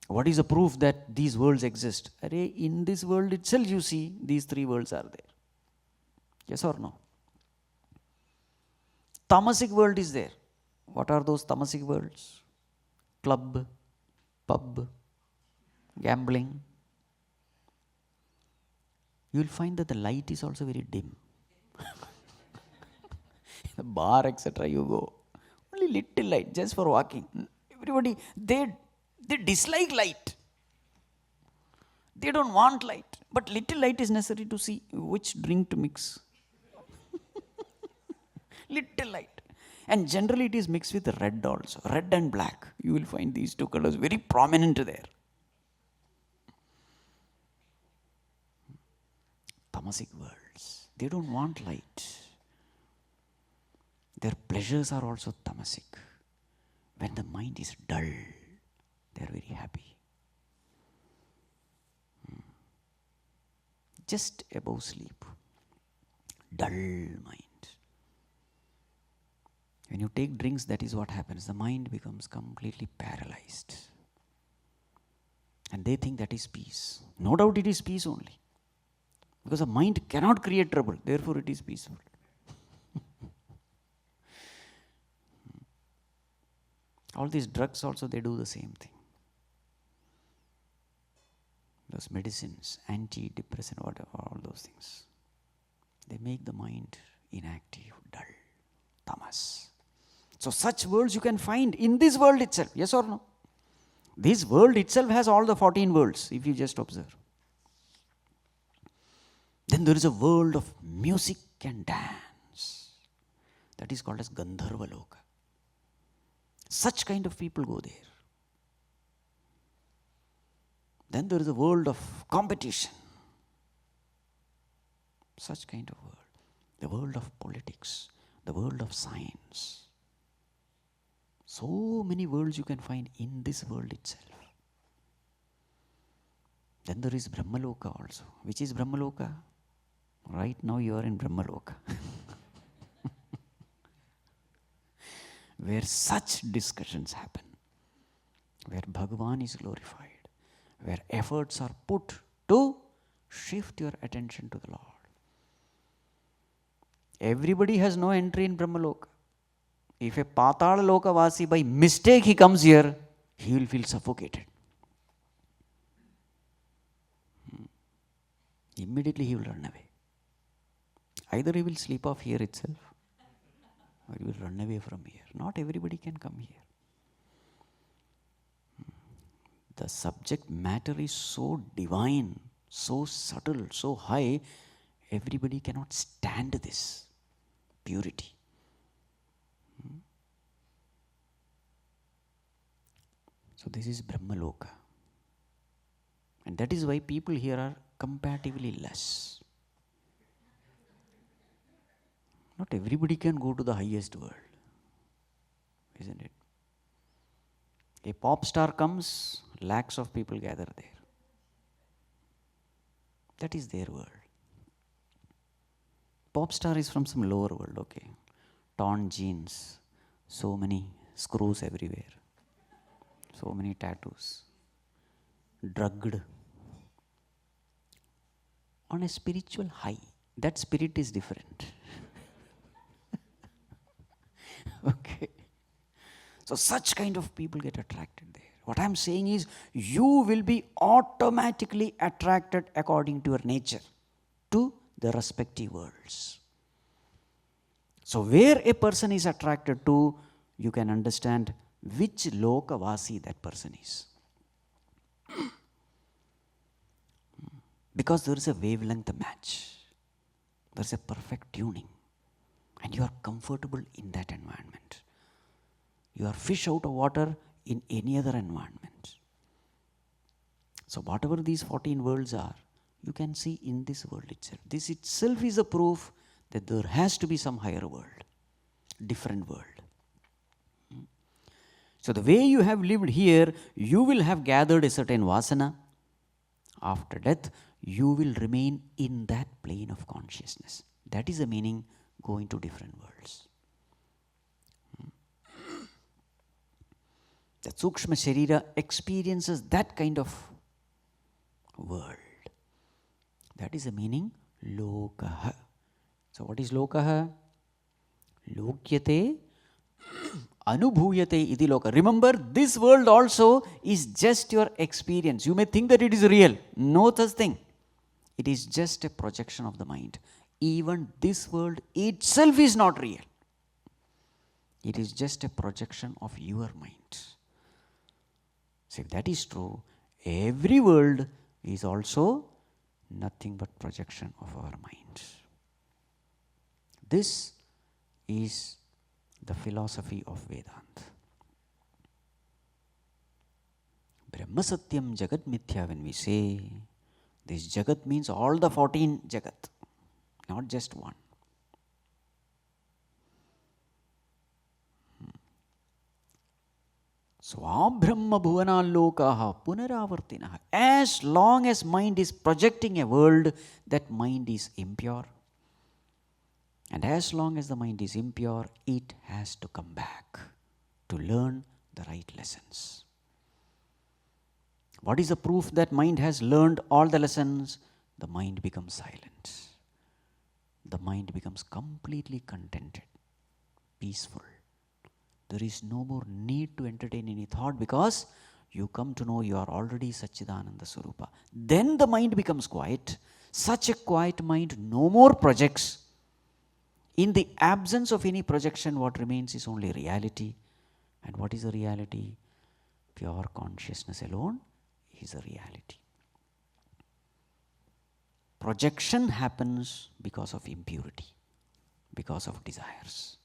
What is the proof that these worlds exist? In this world itself you see these 3 worlds are there. Yes or no? Tamasic world is there. What are those tamasic worlds? Club, pub, gambling. You will find that the light is also very dim. The bar, etc., you go. Only little light, just for walking. Everybody, they dislike light. They don't want light. But little light is necessary to see which drink to mix. Little light. And generally it is mixed with red also. Red and black. You will find these 2 colors very prominent there. Tamasic worlds. They don't want light. Their pleasures are also tamasic. When the mind is dull, they are very happy. Just above sleep. Dull mind. When you take drinks, that is what happens. The mind becomes completely paralyzed. And they think that is peace. No doubt it is peace only. Because the mind cannot create trouble. Therefore it is peaceful. All these drugs also, they do the same thing. Those medicines, antidepressant, whatever, all those things. They make the mind inactive, dull, tamas. So such worlds you can find in this world itself. Yes or no? This world itself has all the 14 worlds, if you just observe. Then there is a world of music and dance. That is called as Gandharva Loka. Such kind of people go there. Then there is a world of competition. Such kind of world. The world of politics. The world of science. So many worlds you can find in this world itself. Then there is Brahmaloka also. Which is Brahmaloka? Right now you are in Brahmaloka. Where such discussions happen. Where Bhagwan is glorified. Where efforts are put to shift your attention to the Lord. Everybody has no entry in Brahmaloka. If a Patala Loka Vasi by mistake he comes here, he will feel suffocated. Immediately he will run away. Either he will sleep off here itself, or he will run away from here. Not everybody can come here. The subject matter is so divine, so subtle, so high, Everybody cannot stand this purity. So this is Brahmaloka. And that is why people here are comparatively less. Not everybody can go to the highest world, isn't it? A pop star comes, lakhs of people gather there. That is their world. Pop star is from some lower world, okay. Torn jeans, so many screws everywhere, so many tattoos, drugged. On a spiritual high, that spirit is different. Okay. So such kind of people get attracted there. What I am saying is, you will be automatically attracted according to your nature to the respective worlds. So where a person is attracted to, you can understand which lokavasi that person is. Because there is a wavelength match. There is a perfect tuning. And you are comfortable in that environment. You are fish out of water in any other environment. So whatever these 14 worlds are, you can see in this world itself. This itself is a proof that there has to be some higher world, different world. So the way you have lived here, you will have gathered a certain vasana. After death, you will remain in that plane of consciousness. That is the meaning, going to different worlds. The Sukshma Sharira experiences that kind of world. That is the meaning, Lokaha. So what is Lokaha? Lokyate Anubhuyate iti loka. Remember, this world also is just your experience. You may think that it is real. No such thing. It is just a projection of the mind. Even this world itself is not real. It is just a projection of your mind. So if that is true, every world is also nothing but projection of our mind. This is the philosophy of Vedanta. Brahma Satyam Jagat Mithya, when we say, this Jagat means all the 14 Jagat, not just one. Swabrahma bhuvana lokaha punaravartinaha. As long as mind is projecting a world, that mind is impure. And as long as the mind is impure, it has to come back to learn the right lessons. What is the proof that mind has learned all the lessons? The mind becomes silent. The mind becomes completely contented, peaceful. There is no more need to entertain any thought, because you come to know you are already Satchidananda Swarupa. Then the mind becomes quiet. Such a quiet mind no more projects. In the absence of any projection, what remains is only reality. And what is the reality? Pure consciousness alone is a reality. Projection happens because of impurity, because of desires.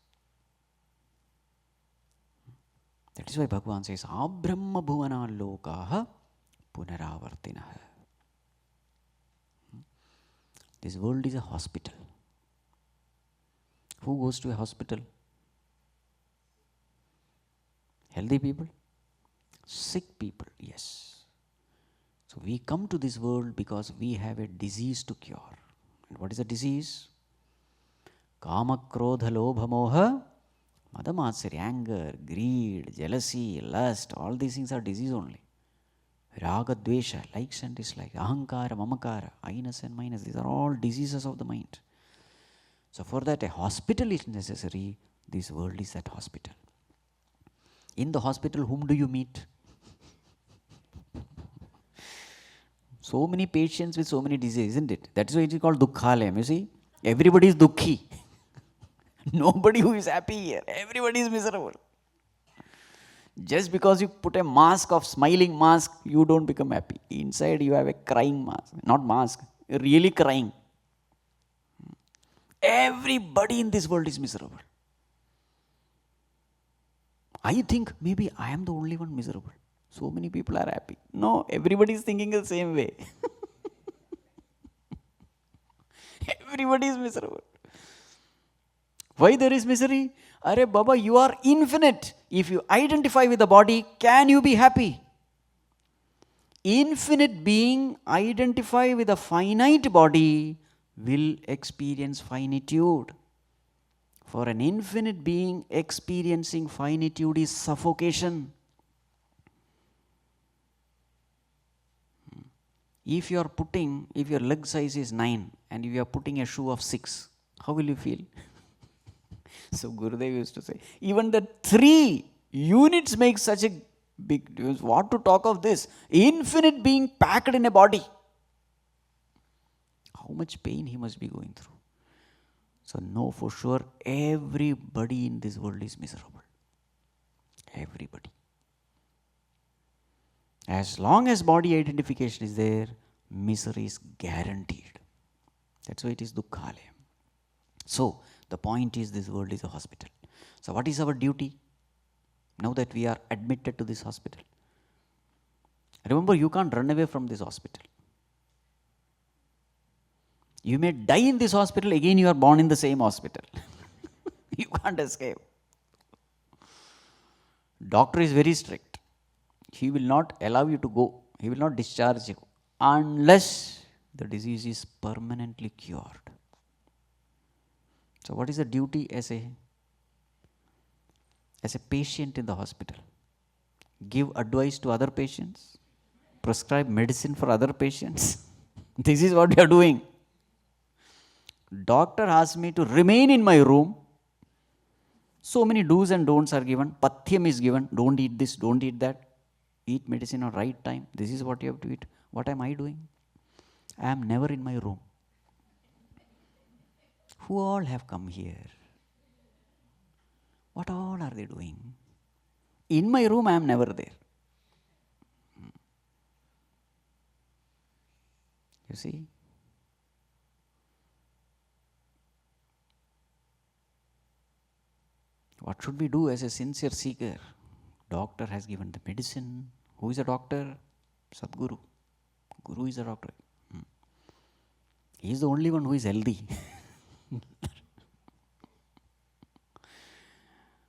That is why Bhagavan says, Abrahma bhuvana lokaha punaravartinaha. This world is a hospital. Who goes to a hospital? Healthy people? Sick people, yes. So we come to this world because we have a disease to cure. And what is the disease? Kama, krodha, lobha, moha, madamatsarya, anger, greed, jealousy, lust, all these things are disease only. Raga, dvesha, likes and dislikes, ahankara, mamakara, I-ness and minus, these are all diseases of the mind. So for that, a hospital is necessary. This world is that hospital. In the hospital, whom do you meet? So many patients with so many diseases, isn't it? That is why it is called Dukkhalayam. You see, everybody is Dukkhi. Nobody who is happy here. Everybody is miserable. Just because you put a mask of smiling mask, you don't become happy. Inside you have a crying mask. Not mask, really crying. Everybody in this world is miserable. I think maybe I am the only one miserable. So many people are happy. No, everybody is thinking the same way. Everybody is miserable. Why there is misery? Arey Baba, you are infinite. If you identify with the body, can you be happy? Infinite being identify with a finite body will experience finitude. For an infinite being, experiencing finitude is suffocation. If your leg size is 9 and if you are putting a shoe of 6, how will you feel? So Gurudev used to say, even the 3 units make such a big difference. What to talk of this? Infinite being packed in a body. How much pain he must be going through. So know for sure, everybody in this world is miserable. Everybody. As long as body identification is there, misery is guaranteed. That's why it is dukkhalayam. So, the point is this world is a hospital. So, what is our duty now that we are admitted to this hospital? Remember, you can't run away from this hospital. You may die in this hospital, again you are born in the same hospital. You can't escape. Doctor is very strict. He will not allow you to go. He will not discharge you unless the disease is permanently cured. So what is the duty as a patient in the hospital? Give advice to other patients? Prescribe medicine for other patients? This is what you are doing. Doctor asked me to remain in my room. So many do's and don'ts are given. Pathyam is given. Don't eat this, don't eat that. Eat medicine on right time. This is what you have to eat. What am I doing? I am never in my room. Who all have come here? What all are they doing? In my room I am never there. You see? What should we do as a sincere seeker? Doctor has given the medicine. Who is a doctor? Sadguru. Guru is a doctor. He is the only one who is healthy.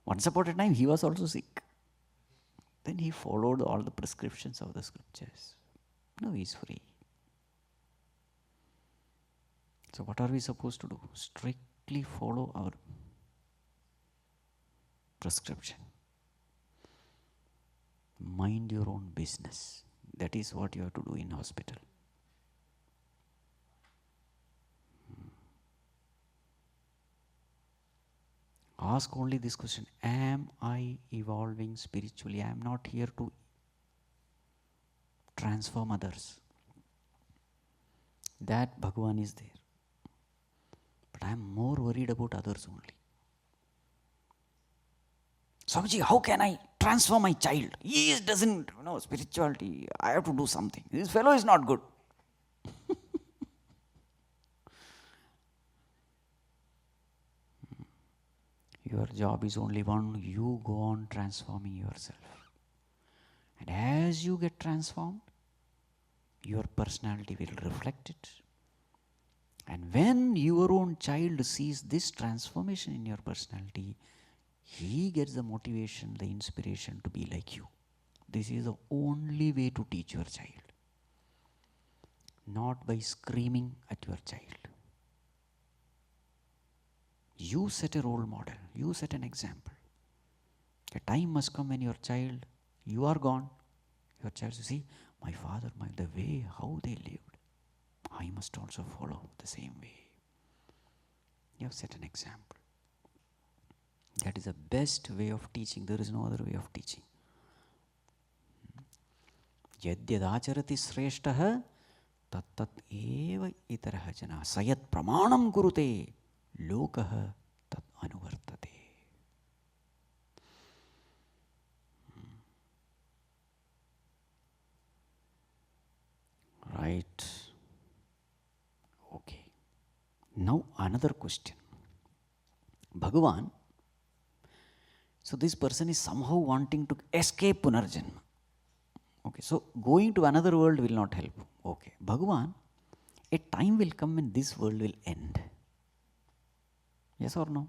Once upon a time, he was also sick. Then he followed all the prescriptions of the scriptures. Now he is free. So what are we supposed to do? Strictly follow our prescription. Mind your own business. That is what you have to do in hospital. Ask only this question, am I evolving spiritually? I am not here to transform others. That Bhagwan is there. But I am more worried about others only. Swamiji, how can I transform my child? He doesn't know spirituality. I have to do something. This fellow is not good. Your job is only one. You go on transforming yourself. And as you get transformed, your personality will reflect it. And when your own child sees this transformation in your personality, he gets the motivation, the inspiration to be like you. This is the only way to teach your child. Not by screaming at your child. You set a role model. You set an example. A time must come when your child, you are gone. Your child will see, my father, the way how they lived, I must also follow the same way. You have set an example. That is the best way of teaching. There is no other way of teaching. Yadyadacharati sreshtaha tat tat eva itaraha jana sayat pramanam kurute lokaha tat anuvartate. Right. Okay. Now another question. Bhagavan, so this person is somehow wanting to escape Punarjanma. Okay, so going to another world will not help. Okay, Bhagavan, a time will come when this world will end. Yes or no?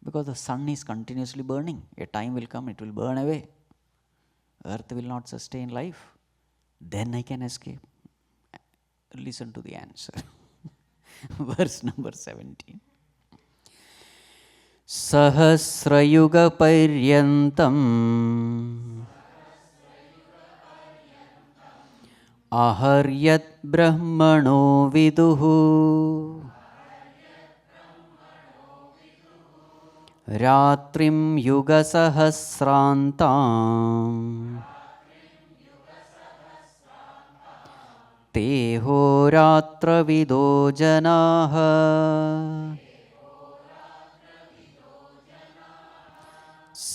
Because the sun is continuously burning. A time will come, it will burn away. Earth will not sustain life. Then I can escape. Listen to the answer. Verse number 17. Sahasrayuga paryantam aharyat brahmano viduhu ratrim yuga sahasrantam teho ratra vido janaha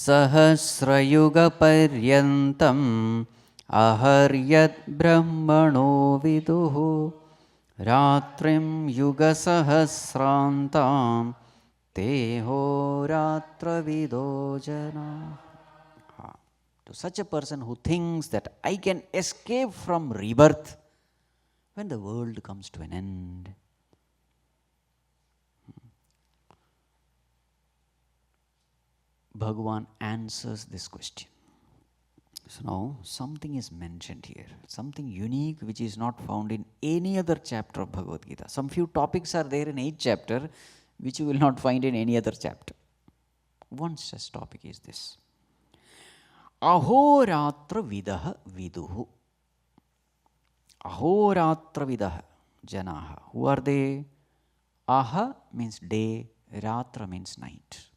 Sahasrayuga paryantam aharyat brahmano viduhu ratrim yuga sahasrantam teho ratra vido jana. To such a person who thinks that I can escape from rebirth when the world comes to an end. Bhagavan answers this question. So now something is mentioned here, something unique which is not found in any other chapter of Bhagavad Gita. Some few topics are there in each chapter which you will not find in any other chapter. One such topic is this. Ahoratra vidaha viduhu. Ahoratra vidaha janaha. Who are they? Aha means day, ratra means night.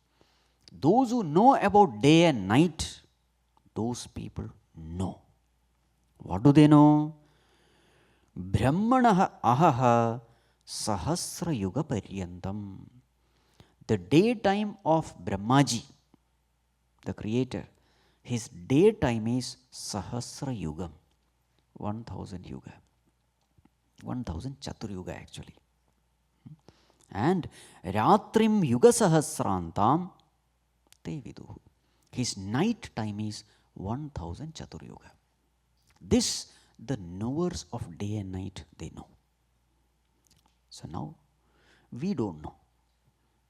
Those who know about day and night, those people know. What do they know? Brahmanaha ahaha sahasra yuga paryantam. The daytime of Brahmaji, the creator, his daytime is sahasra yugam, 1000 yuga, 1000 chatur yuga actually. And ratrim yuga sahasrantam te viduhu. His night time is 1000 chatur yuga. This the knowers of day and night, they know. So now we don't know.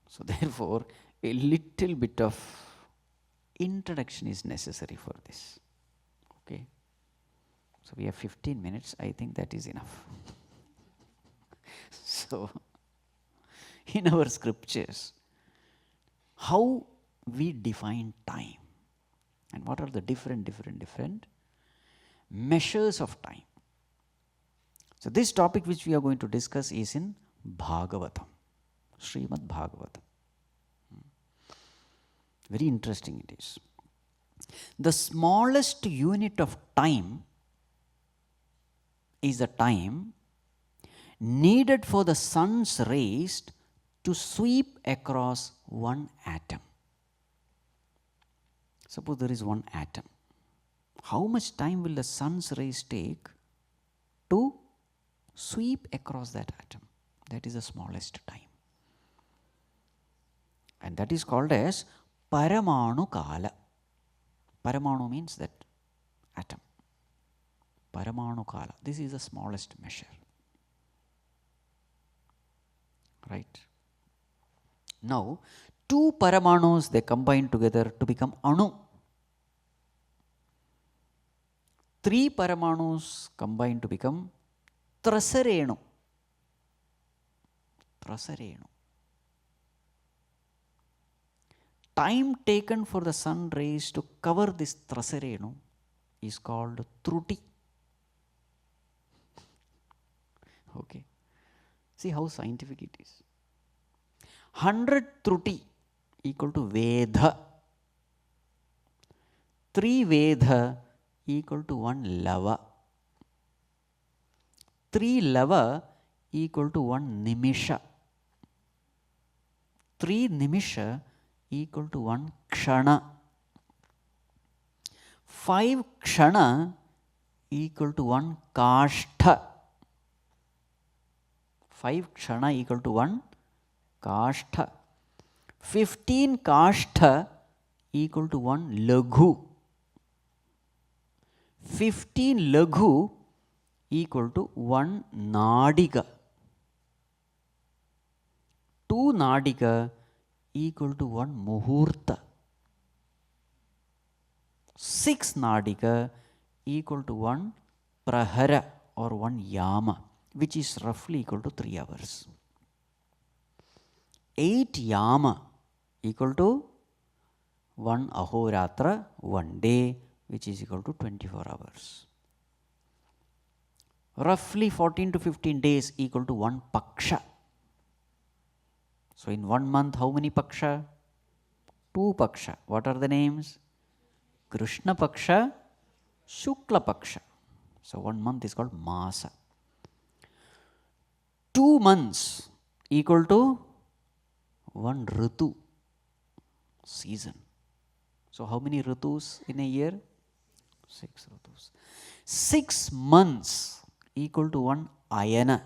So therefore a little bit of introduction is necessary for this. Okay. So we have 15 minutes. I think that is enough. So in our scriptures, how we define time and what are the different measures of time. So this topic which we are going to discuss is in Bhagavatam, Srimad Bhagavatam. Very interesting it is. The smallest unit of time is the time needed for the sun's rays to sweep across one atom. Suppose there is one atom. How much time will the sun's rays take to sweep across that atom? That is the smallest time. And that is called as Paramanu Kala. Paramanu means that atom. Paramanu Kala. This is the smallest measure. Right. Now, two Paramanus, they combine together to become Anu. Three Paramanus combine to become Trasarenu. Trasarenu. Time taken for the sun rays to cover this Trasarenu is called Truti. Okay. See how scientific it is. 100 Truti equal to Veda. 3 Veda equal to 1 Lava. 3 Lava equal to 1 Nimisha. 3 Nimisha equal to 1 Kshana. 5 Kshana equal to 1 Kashtha. 5 Kshana equal to 1 Kashtha. 15 Kashtha equal to 1 Laghu. 15 Laghu equal to 1 Nadika. 2 Nadika equal to 1 Muhurta. 6 Nadika equal to 1 Prahara or 1 Yama, which is roughly equal to 3 hours. 8 Yama equal to 1 Ahoratra, 1 day, which is equal to 24 hours. Roughly 14 to 15 days equal to 1 Paksha. So in 1 month, how many Paksha? 2 Paksha. What are the names? Krishna Paksha, Shukla Paksha. So 1 month is called Masa. 2 months equal to 1 Ritu, season. So how many Ritus in a year? 6 Ritus. 6 months equal to 1 Ayana.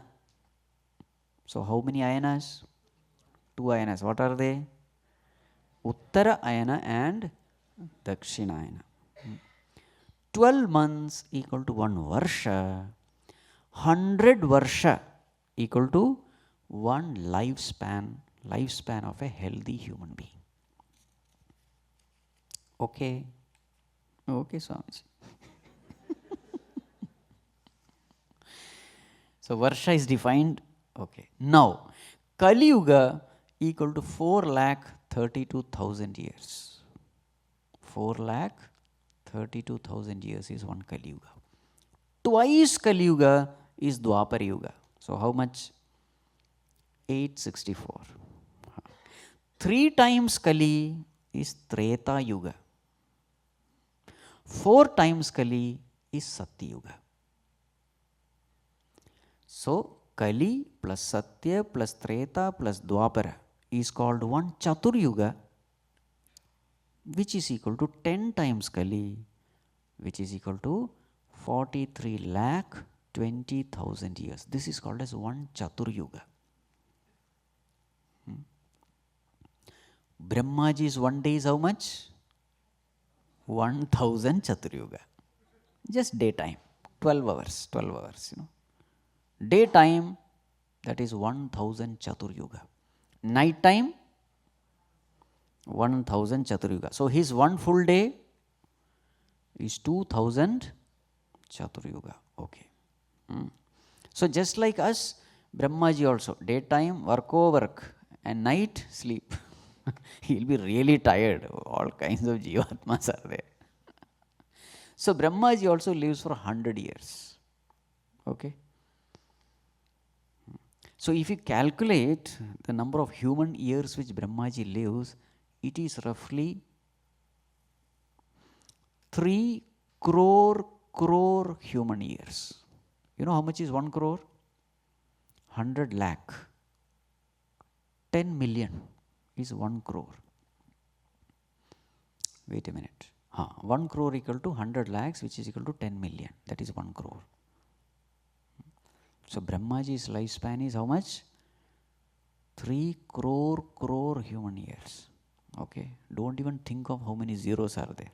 So how many Ayanas? 2 Ayanas. What are they? Uttara Ayana and Dakshina Ayana. 12 months equal to 1 Varsha. 100 Varsha equal to 1 lifespan of a healthy human being. Okay. Okay, Swamiji. So Varsha is defined. Okay. Now, Kali Yuga equal to 4,32,000 years. 4,32,000 years is 1 Kali Yuga. Twice Kali Yuga is Dwapara Yuga. So how much? 864. 3 times Kali is Treta Yuga. 4 times Kali is Satya Yuga. So Kali plus Satya plus Treta plus Dwapara is called 1 Chatur Yuga, which is equal to 10 times Kali, which is equal to 43,20,000 years. This is called as 1 Chatur Yuga. Brahmaji's 1 day is how much? 1,000 Chatur Yuga. Just daytime, 12 hours, Daytime, that is 1,000 Chatur Yuga. Night time, 1,000 Chatur Yuga. So his 1 full day is 2,000 Chatur Yuga. Okay. So just like us, Brahmaji also, daytime work, and night sleep. He'll be really tired. All kinds of jivatmas are there. So Brahmaji also lives for 100 years. Okay. So if you calculate the number of human years which Brahmaji lives, it is roughly 3 crore human years. You know how much is 1 crore? 100 lakh. 10 million is 1 crore. Wait a minute. 1 crore equal to 100 lakhs, which is equal to 10 million. That is 1 crore. So Brahmaji's lifespan is how much? 3 crore human years. Okay. Don't even think of how many zeros are there.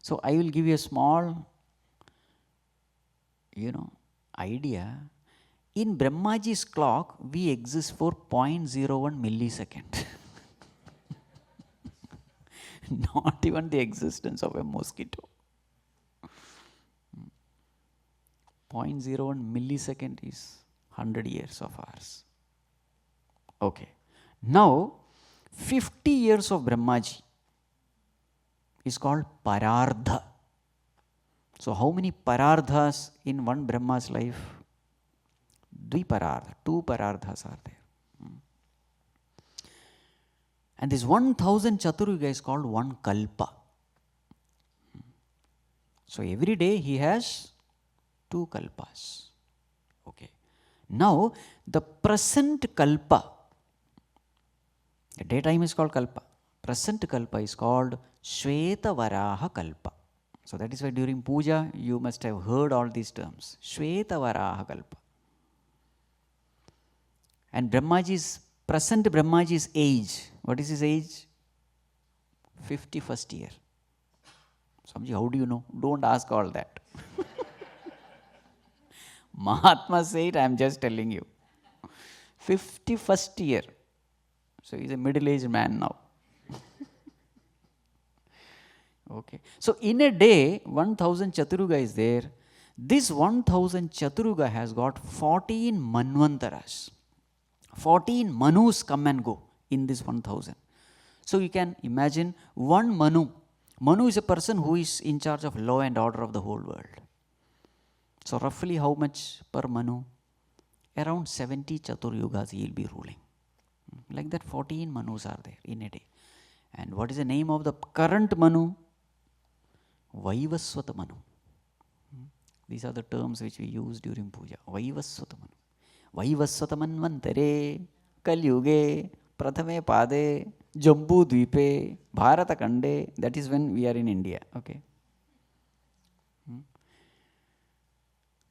So I will give you a small, idea. In Brahmaji's clock, we exist for 0.01 millisecond. Not even the existence of a mosquito. 0.01 millisecond is 100 years of ours. Okay. Now, 50 years of Brahmaji is called Parardha. So how many Parardhas in one Brahma's life? Dviparardha, 2 Parardhas are there. And this 1,000 Chaturyuga is called 1 Kalpa. So every day he has 2 Kalpas. Okay. Now the present Kalpa, the daytime is called Kalpa. Present Kalpa is called Shweta Varaha Kalpa. So that is why during puja you must have heard all these terms. Shweta Varaha Kalpa. And Brahmaji's present Brahmaji's age. What is his age? 51st year. Swamiji, how do you know? Don't ask all that. Mahatma said, I am just telling you. 51st year. So he's a middle-aged man now. Okay. So in a day, 1000 Chaturuga is there. This 1000 Chaturuga has got 14 Manvantaras. 14 Manus come and go in this 1000. So you can imagine one Manu. Manu is a person who is in charge of law and order of the whole world. So roughly how much per Manu? Around 70 Chaturyugas he will be ruling. Like that 14 Manus are there in a day. And what is the name of the current Manu? Vaivaswata Manu. These are the terms which we use during puja. Vaivaswata Manu. Vaivaswata Manvantare, Kalyuge, Prathame Pade, Jambu Dvipe, Bharata Kande. That is when we are in India. Okay.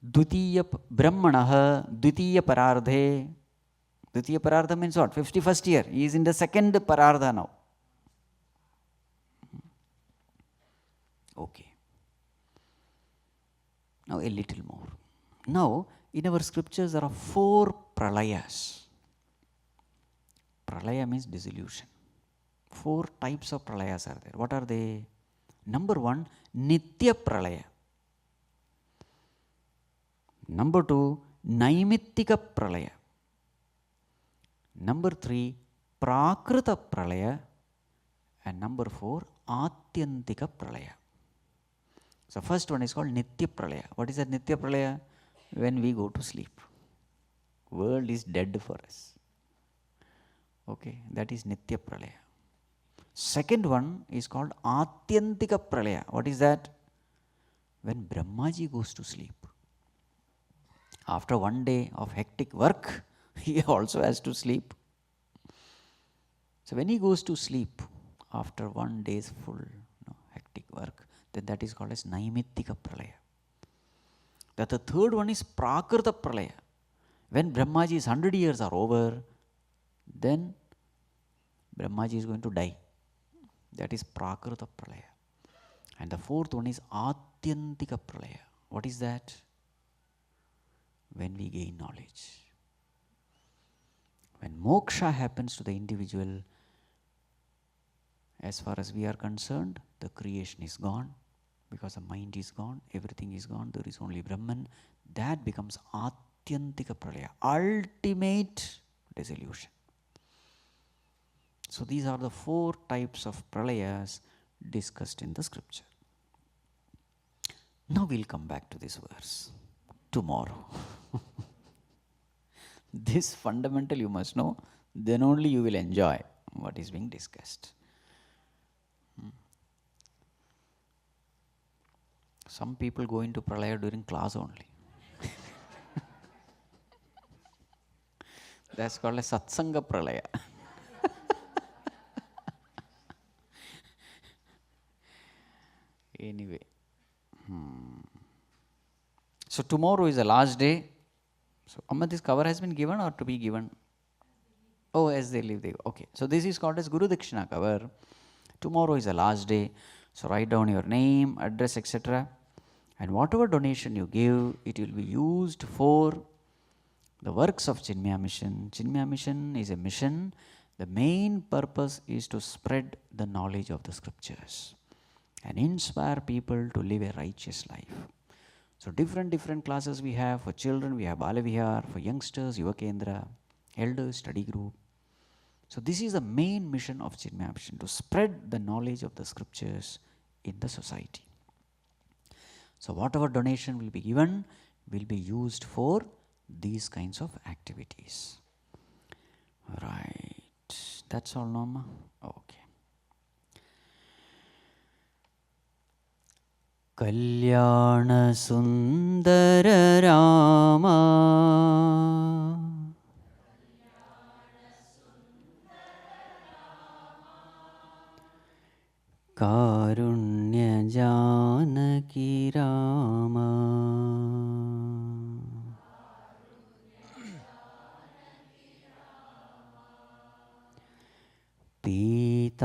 Dvitiya Brahmanaha, Dvitiya Parardhe. Dvitiya Parardha means what? 51st year. He is in the second Parardha now. Okay. Now a little more. Now, in our scriptures there are 4 pralayas. Pralaya means dissolution. 4 types of pralayas are there. What are they? Number 1, Nitya Pralaya. Number 2, Naimittika Pralaya. Number 3, Prakrita Pralaya. And number 4, Atyantika Pralaya. So first one is called Nitya Pralaya. What is that Nitya Pralaya? When we go to sleep. World is dead for us. Okay, that is Nitya Pralaya. Second one is called Atyantika Pralaya. What is that? When Brahmaji goes to sleep. After one day of hectic work, he also has to sleep. So when he goes to sleep, after one day's full hectic work, then that is called as Naimittika Pralaya. That the third one is Prakrita Pralaya. When Brahmaji's 100 years are over, then Brahmaji is going to die. That is Prakrita Pralaya. And the fourth one is Atyantika Pralaya. What is that? When we gain knowledge. When moksha happens to the individual, as far as we are concerned, the creation is gone. Because the mind is gone, everything is gone, there is only Brahman. That becomes Atyantika Pralaya, ultimate dissolution. So these are the 4 types of pralayas discussed in the scripture. Now we'll come back to this verse tomorrow. This fundamental you must know, then only you will enjoy what is being discussed. Some people go into pralaya during class only. That's called a satsanga pralaya. Anyway. So tomorrow is the last day. So Amma, this cover has been given or to be given? Oh, as they leave, they go. Okay. So this is called as Guru Dakshina cover. Tomorrow is the last day. So write down your name, address, etc. And whatever donation you give, it will be used for the works of Chinmaya Mission. Chinmaya Mission is a mission. The main purpose is to spread the knowledge of the scriptures and inspire people to live a righteous life. So different classes we have. For children we have Bala Vihar, for youngsters Yuva Kendra, elders study group. So this is the main mission of Chinmaya Mission, to spread the knowledge of the scriptures in the society. So whatever donation will be given will be used for these kinds of activities. Right. That's all, Norma? Okay. Kalyana Sundara Rama Karunya Janaki Rama पीताम्बरधर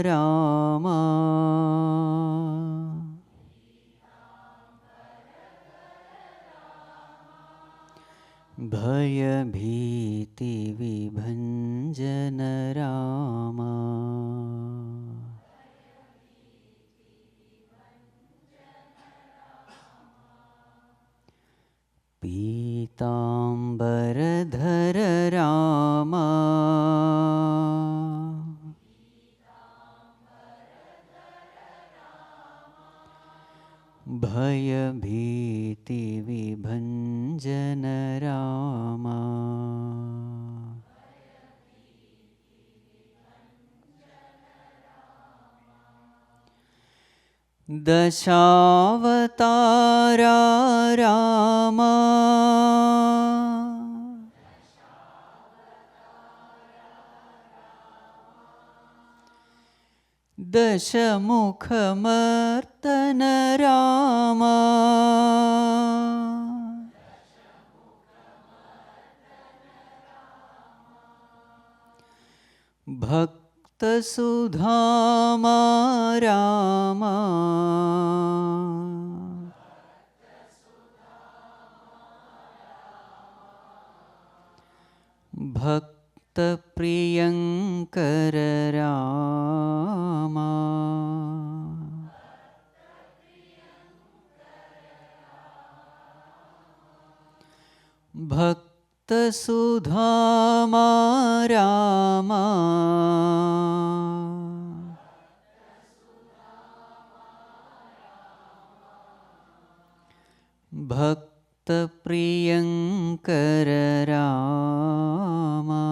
Rama भयभीतिविभञ्जन Rama पीताम्बरधर Rama भयभीतिविभञ्जन Rama Dashavatara Rama दशमुखमर्दन Rama भक्तसुधामा Rama भक्तप्रियङ्कर Rama भक्तसुधामा Rama भक्तप्रियङ्कर Rama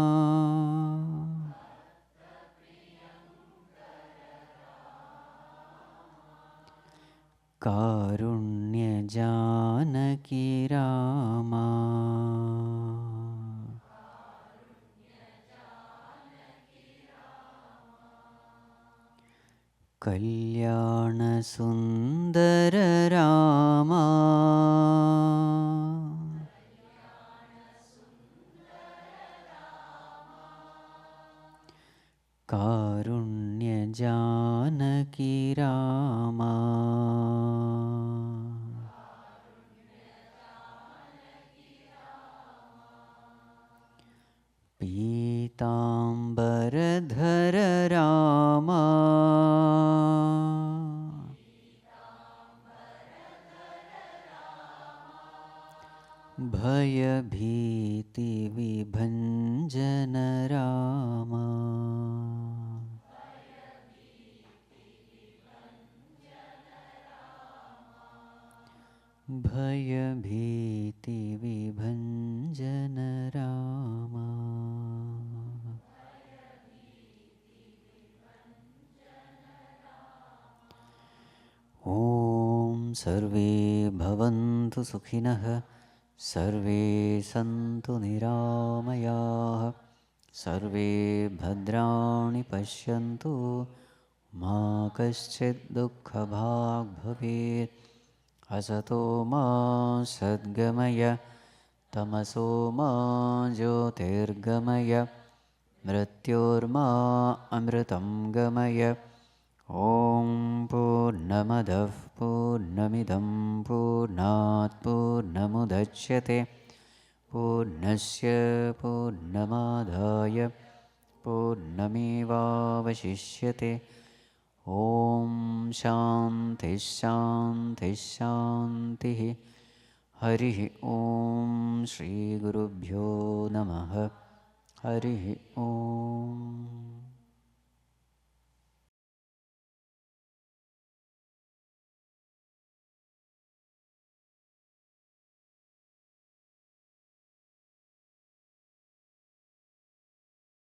कारुण्यजानकी Rama कल्याणसुन्दर Rama कारुण्यजानकी Rama पीताम्बरधर Rama भयभीतिविभञ्जन Rama भयभीतिविभञ्जन Rama ॐ सर्वे भवन्तु सुखिनः सर्वे सन्तु निरामयाः सर्वे भद्राणि पश्यन्तु मा कश्चित् दुःखभाग् भवेत् असतो मा सद्गमय तमसो मा ज्योतिर्गमय मृत्योर्मा अमृतं गमय ॐ पूर्णमदः पूर्णमिदं पूर्णात् पूर्णमुदच्यते पूर्णस्य पूर्णमादाय पूर्णमेवावशिष्यते ॐ शान्तिः शान्तिः शान्तिः हरिः ॐ श्रीगुरुभ्यो नमः हरिः ॐ